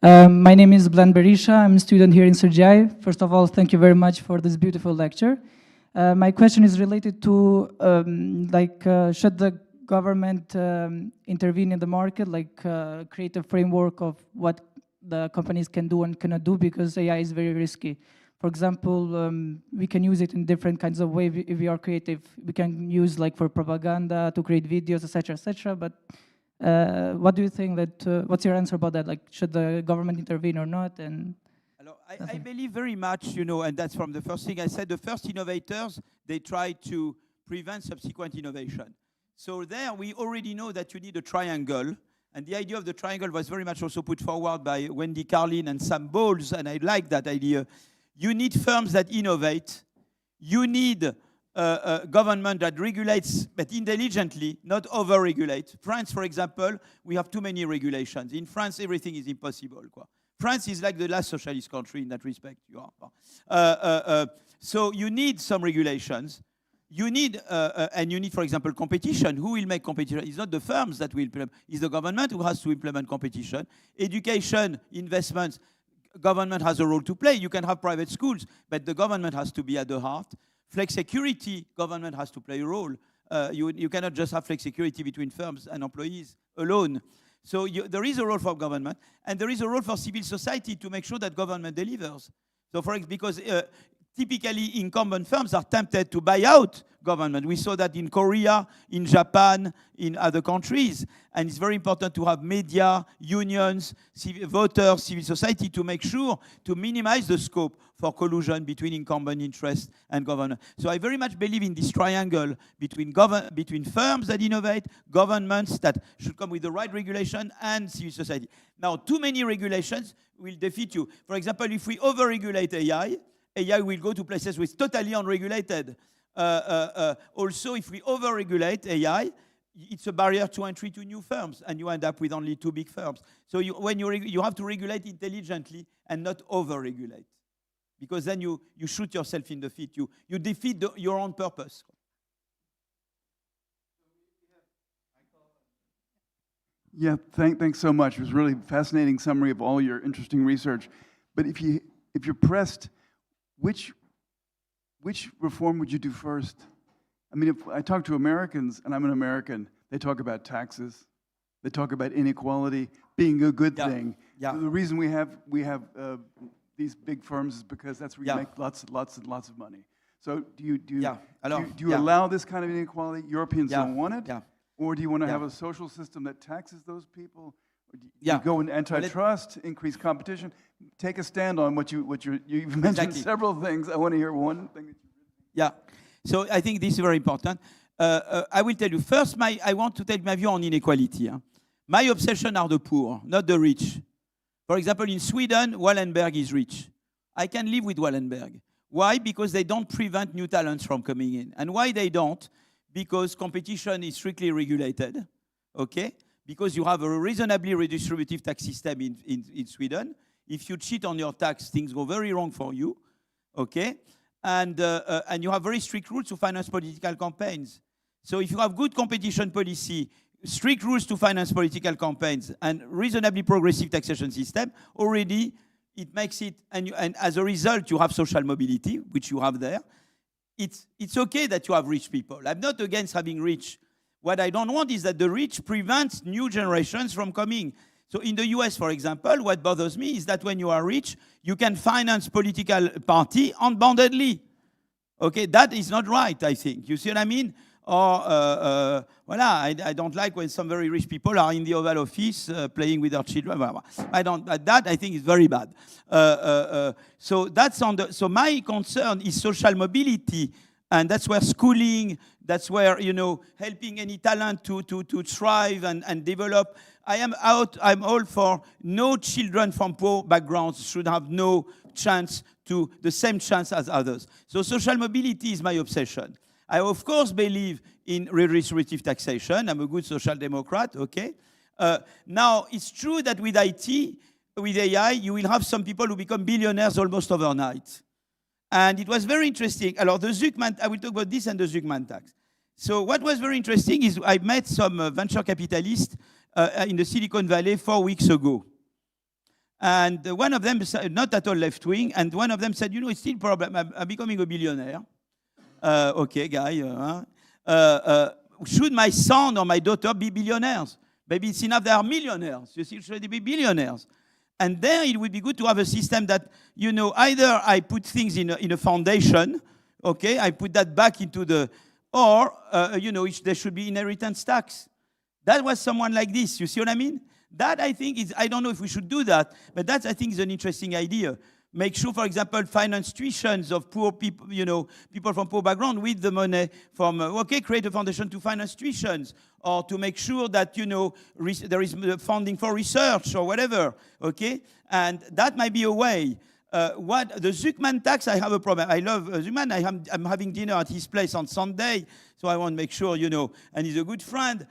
My name is Blan Berisha. I'm a student here in CERGE-EI. First of all, thank you very much for this beautiful lecture. My question is related to, should the government intervene in the market, create a framework of what the companies can do and cannot do, because AI is very risky. For example, we can use it in different kinds of ways if we are creative. We can use for propaganda, to create videos, etc., but what do you think that, what's your answer about that? Should the government intervene or not? And I believe very much, and that's from the first thing I said, the first innovators, they try to prevent subsequent innovation. So there we already know that you need a triangle, and the idea of the triangle was very much also put forward by Wendy Carlin and Sam Bowles, and I like that idea. You need firms that innovate, you need a government that regulates, but intelligently, not over-regulate. France, for example, we have too many regulations. In France, everything is impossible. France is like the last socialist country in that respect. So you need some regulations. You need, and you need, for example, competition. Who will make competition? It's not the firms that will implement. It's the government who has to implement competition. Education, investments, government has a role to play. You can have private schools, but the government has to be at the heart. Flex security, government has to play a role. You cannot just have flex security between firms and employees alone. So there is a role for government, and there is a role for civil society to make sure that government delivers. So because typically incumbent firms are tempted to buy out government. We saw that in Korea, in Japan, in other countries. And it's very important to have media, unions, voters, civil society to make sure to minimize the scope for collusion between incumbent interests and government. So I very much believe in this triangle between firms that innovate, governments that should come with the right regulation, and civil society. Now, too many regulations will defeat you. For example, if we over-regulate AI will go to places which totally unregulated. Also, if we over-regulate AI, it's a barrier to entry to new firms, and you end up with only 2 big firms. So you have to regulate intelligently and not over-regulate, because then you shoot yourself in the feet. You defeat your own purpose. Yeah, thanks so much. It was a really fascinating summary of all your interesting research. But if you're pressed, which reform would you do first? I mean, if I talk to Americans, and I'm an American, they talk about taxes, they talk about inequality being a good thing. Yeah. The reason we have these big firms is because that's where you make lots and lots of money. So do you allow this kind of inequality? Europeans don't want it? Yeah. Or do you want to have a social system that taxes those people? Or do you go in antitrust, increase competition? Take a stand on you've mentioned several things. I want to hear one thing. Yeah. So I think this is very important. I will tell you. First, I want to take my view on inequality. My obsession are the poor, not the rich. For example, in Sweden, Wallenberg is rich. I can live with Wallenberg. Why? Because they don't prevent new talents from coming in. And why they don't? Because competition is strictly regulated, okay? Because you have a reasonably redistributive tax system in Sweden. If you cheat on your tax, things go very wrong for you, okay? And you have very strict rules to finance political campaigns. So if you have good competition policy, strict rules to finance political campaigns, and reasonably progressive taxation system, already it makes it, and as a result, you have social mobility, which you have there. It's okay that you have rich people. I'm not against having rich. What I don't want is that the rich prevents new generations from coming. So in the US, for example, what bothers me is that when you are rich, you can finance political party unboundedly. Okay, that is not right, I think. You see what I mean? Or, I don't like when some very rich people are in the Oval Office playing with their children. That I think is very bad. So that's so my concern is social mobility, and that's where schooling, that's where, helping any talent to thrive and develop. I'm all for no children from poor backgrounds should have no chance to the same chance as others. So social mobility is my obsession. I, of course, believe in redistributive taxation. I'm a good social democrat, okay? Now, it's true that with IT, with AI, you will have some people who become billionaires almost overnight. And it was very interesting. Alors, the Zuckman, I will talk about this and the Zuckman tax. So what was very interesting is I met some venture capitalists in the Silicon Valley 4 weeks ago. And one of them, not at all left-wing, and one of them said, you know, it's still a problem. I'm becoming a billionaire. Okay, guy. Should my son or my daughter be billionaires? Maybe it's enough they are millionaires. You see, should they be billionaires? And there it would be good to have a system that, you know, either I put things in a foundation, okay, I put that back into the, or, you know, there should be inheritance tax. That was someone like this, you see what I mean? That, I think, is, I don't know if we should do that, but that, I think, is an interesting idea. Make sure, for example, finance tuitions of poor people, you know, people from poor background with the money from, okay, create a foundation to finance tuitions, or to make sure that, you know, there is funding for research or whatever, okay? And that might be a way. What the Zuckman tax, I have a problem. I love Zuckman. I'm having dinner at his place on Sunday, so I want to make sure, you know, and he's a good friend.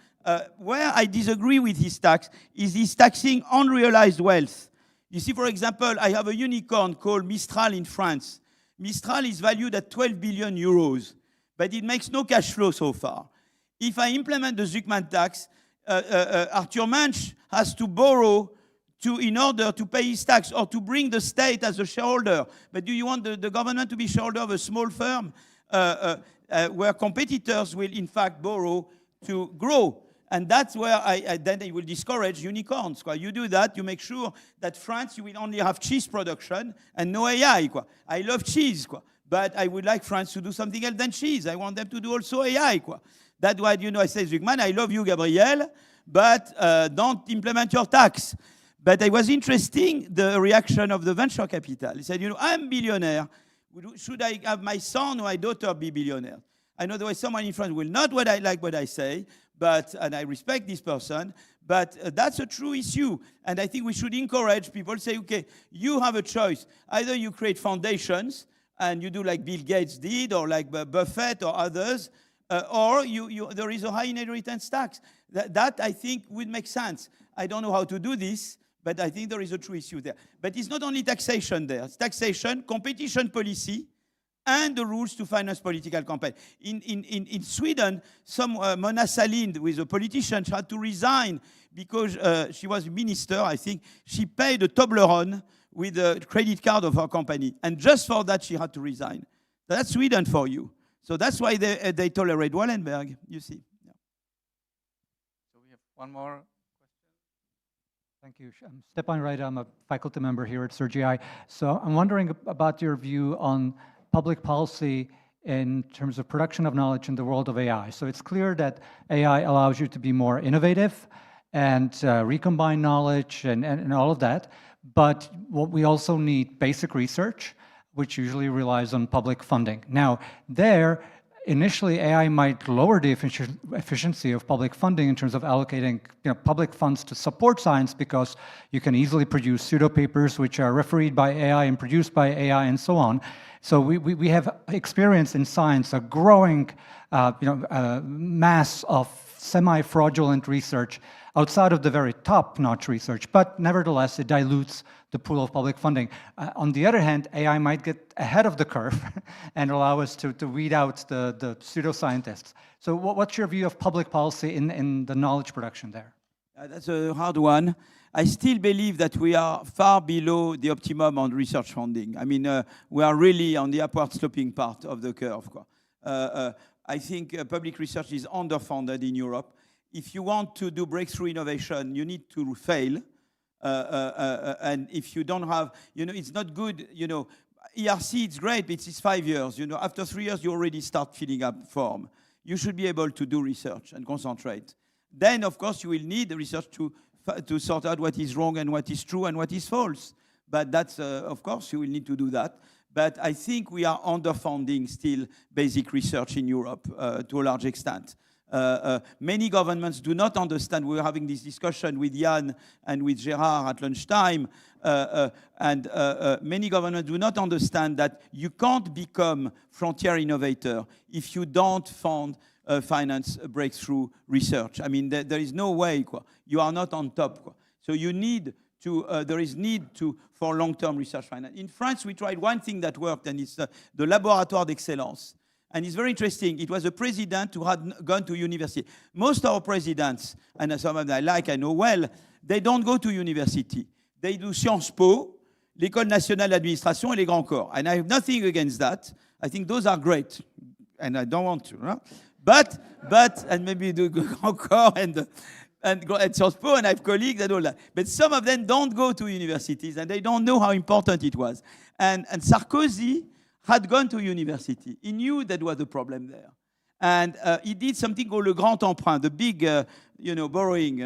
Where I disagree with his tax is he's taxing unrealized wealth. You see, for example, I have a unicorn called Mistral in France. Mistral is valued at 12 billion euros, but it makes no cash flow so far. If I implement the Zuckman tax, Arthur Manch has to borrow in order to pay his tax, or to bring the state as a shareholder. But do you want the government to be shareholder of a small firm where competitors will, in fact, borrow to grow? And that's where then I will discourage unicorns. You do that, you make sure that France, you will only have cheese production and no AI. I love cheese, but I would like France to do something else than cheese. I want them to do also AI. That's why, you know, I say, Zuckman, I love you, Gabriel, but don't implement your tax. But it was interesting, the reaction of the venture capital. He said, you know, I'm billionaire. Should I have my son or my daughter be billionaire? I know there was someone in France who will not like what I say, and I respect this person, but that's a true issue. And I think we should encourage people to say, okay, you have a choice. Either you create foundations, and you do like Bill Gates did, or like Buffett or others, or there is a high inheritance tax. That, I think, would make sense. I don't know how to do this, but I think there is a true issue there. But it's not only taxation there. It's taxation, competition policy, and the rules to finance political campaign. In Sweden, Mona Sahlin, who is a politician, she had to resign because she was a minister, I think. She paid a Toblerone with the credit card of her company. And just for that, she had to resign. That's Sweden for you. So that's why they tolerate Wallenberg, you see. Yeah. So we have one more. Thank you. I'm Stepan Rajda. I'm a faculty member here at CERGE-EI. So I'm wondering about your view on public policy in terms of production of knowledge in the world of AI. So it's clear that AI allows you to be more innovative and recombine knowledge and all of that. But what we also need basic research, which usually relies on public funding. Now, initially AI might lower the efficiency of public funding in terms of allocating public funds to support science, because you can easily produce pseudo-papers which are refereed by AI and produced by AI and so on. So we have experienced in science a growing mass of semi-fraudulent research outside of the very top-notch research, but nevertheless it dilutes the pool of public funding. On the other hand, AI might get ahead of the curve and allow us to weed out the pseudoscientists. So what's your view of public policy in the knowledge production there? That's a hard one. I still believe that we are far below the optimum on research funding. I mean, we are really on the upward sloping part of the curve. I think public research is underfunded in Europe. If you want to do breakthrough innovation, you need to fail. And if you don't have, it's not good, ERC, it's great, but it's 5 years. After 3 years, you already start filling up form. You should be able to do research and concentrate. Then, of course, you will need the research to sort out what is wrong and what is true and what is false. But that's, of course, you will need to do that. But I think we are underfunding still basic research in Europe to a large extent. Many governments do not understand. We were having this discussion with Jan and with Gérard at lunchtime, and many governments do not understand that you can't become frontier innovator if you don't finance breakthrough research. I mean, there is no way. You are not on top. So you need there is need for long-term research finance. In France, we tried one thing that worked, and it's the laboratoire d'excellence. And it's very interesting. It was a president who had gone to university. Most of our presidents, and some of them I know well, they don't go to university. They do Sciences Po, l'École nationale d'administration, et les grands corps. And I have nothing against that. I think those are great. And I don't want to. No? But, and maybe the Grand Corps and Sciences Po, and I have colleagues and all that. But some of them don't go to universities, and they don't know how important it was. And Sarkozy had gone to university. He knew that was the problem there. And he did something called le grand emprunt, the big, borrowing,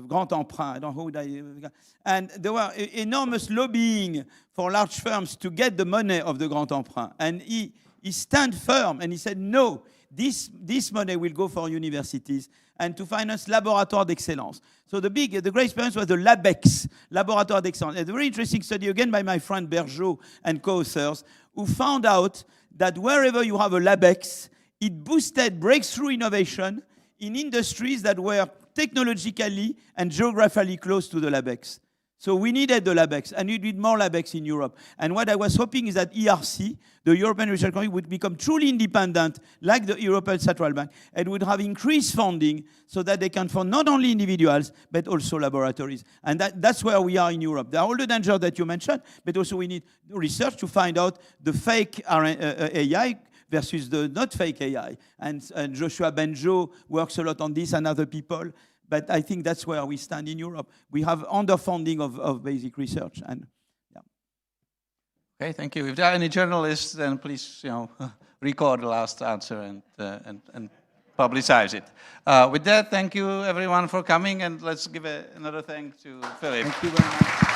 grand emprunt. I don't know who that. And there were enormous lobbying for large firms to get the money of the grand emprunt. And he stand firm, and he said, no, this money will go for universities and to finance laboratoire d'excellence. So the great experience was the LabEx, Laboratoire d'Excellence. A very interesting study, again, by my friend Bergeau and co-authors, who found out that wherever you have a LabEx, it boosted breakthrough innovation in industries that were technologically and geographically close to the LabEx. So we needed the LabEx, and we need more LabEx in Europe. And what I was hoping is that ERC, the European Research Council, would become truly independent, like the European Central Bank, and would have increased funding so that they can fund not only individuals, but also laboratories. And that's where we are in Europe. There are all the dangers that you mentioned, but also we need research to find out the fake AI versus the not fake AI. And Joshua Benjo works a lot on this, and other people. But I think that's where we stand in Europe. We have underfunding of basic research. And yeah. Okay, thank you. If there are any journalists, then please, record the last answer and publicize it. With that, thank you everyone for coming, and let's give another thank to Philippe. Thank you very much.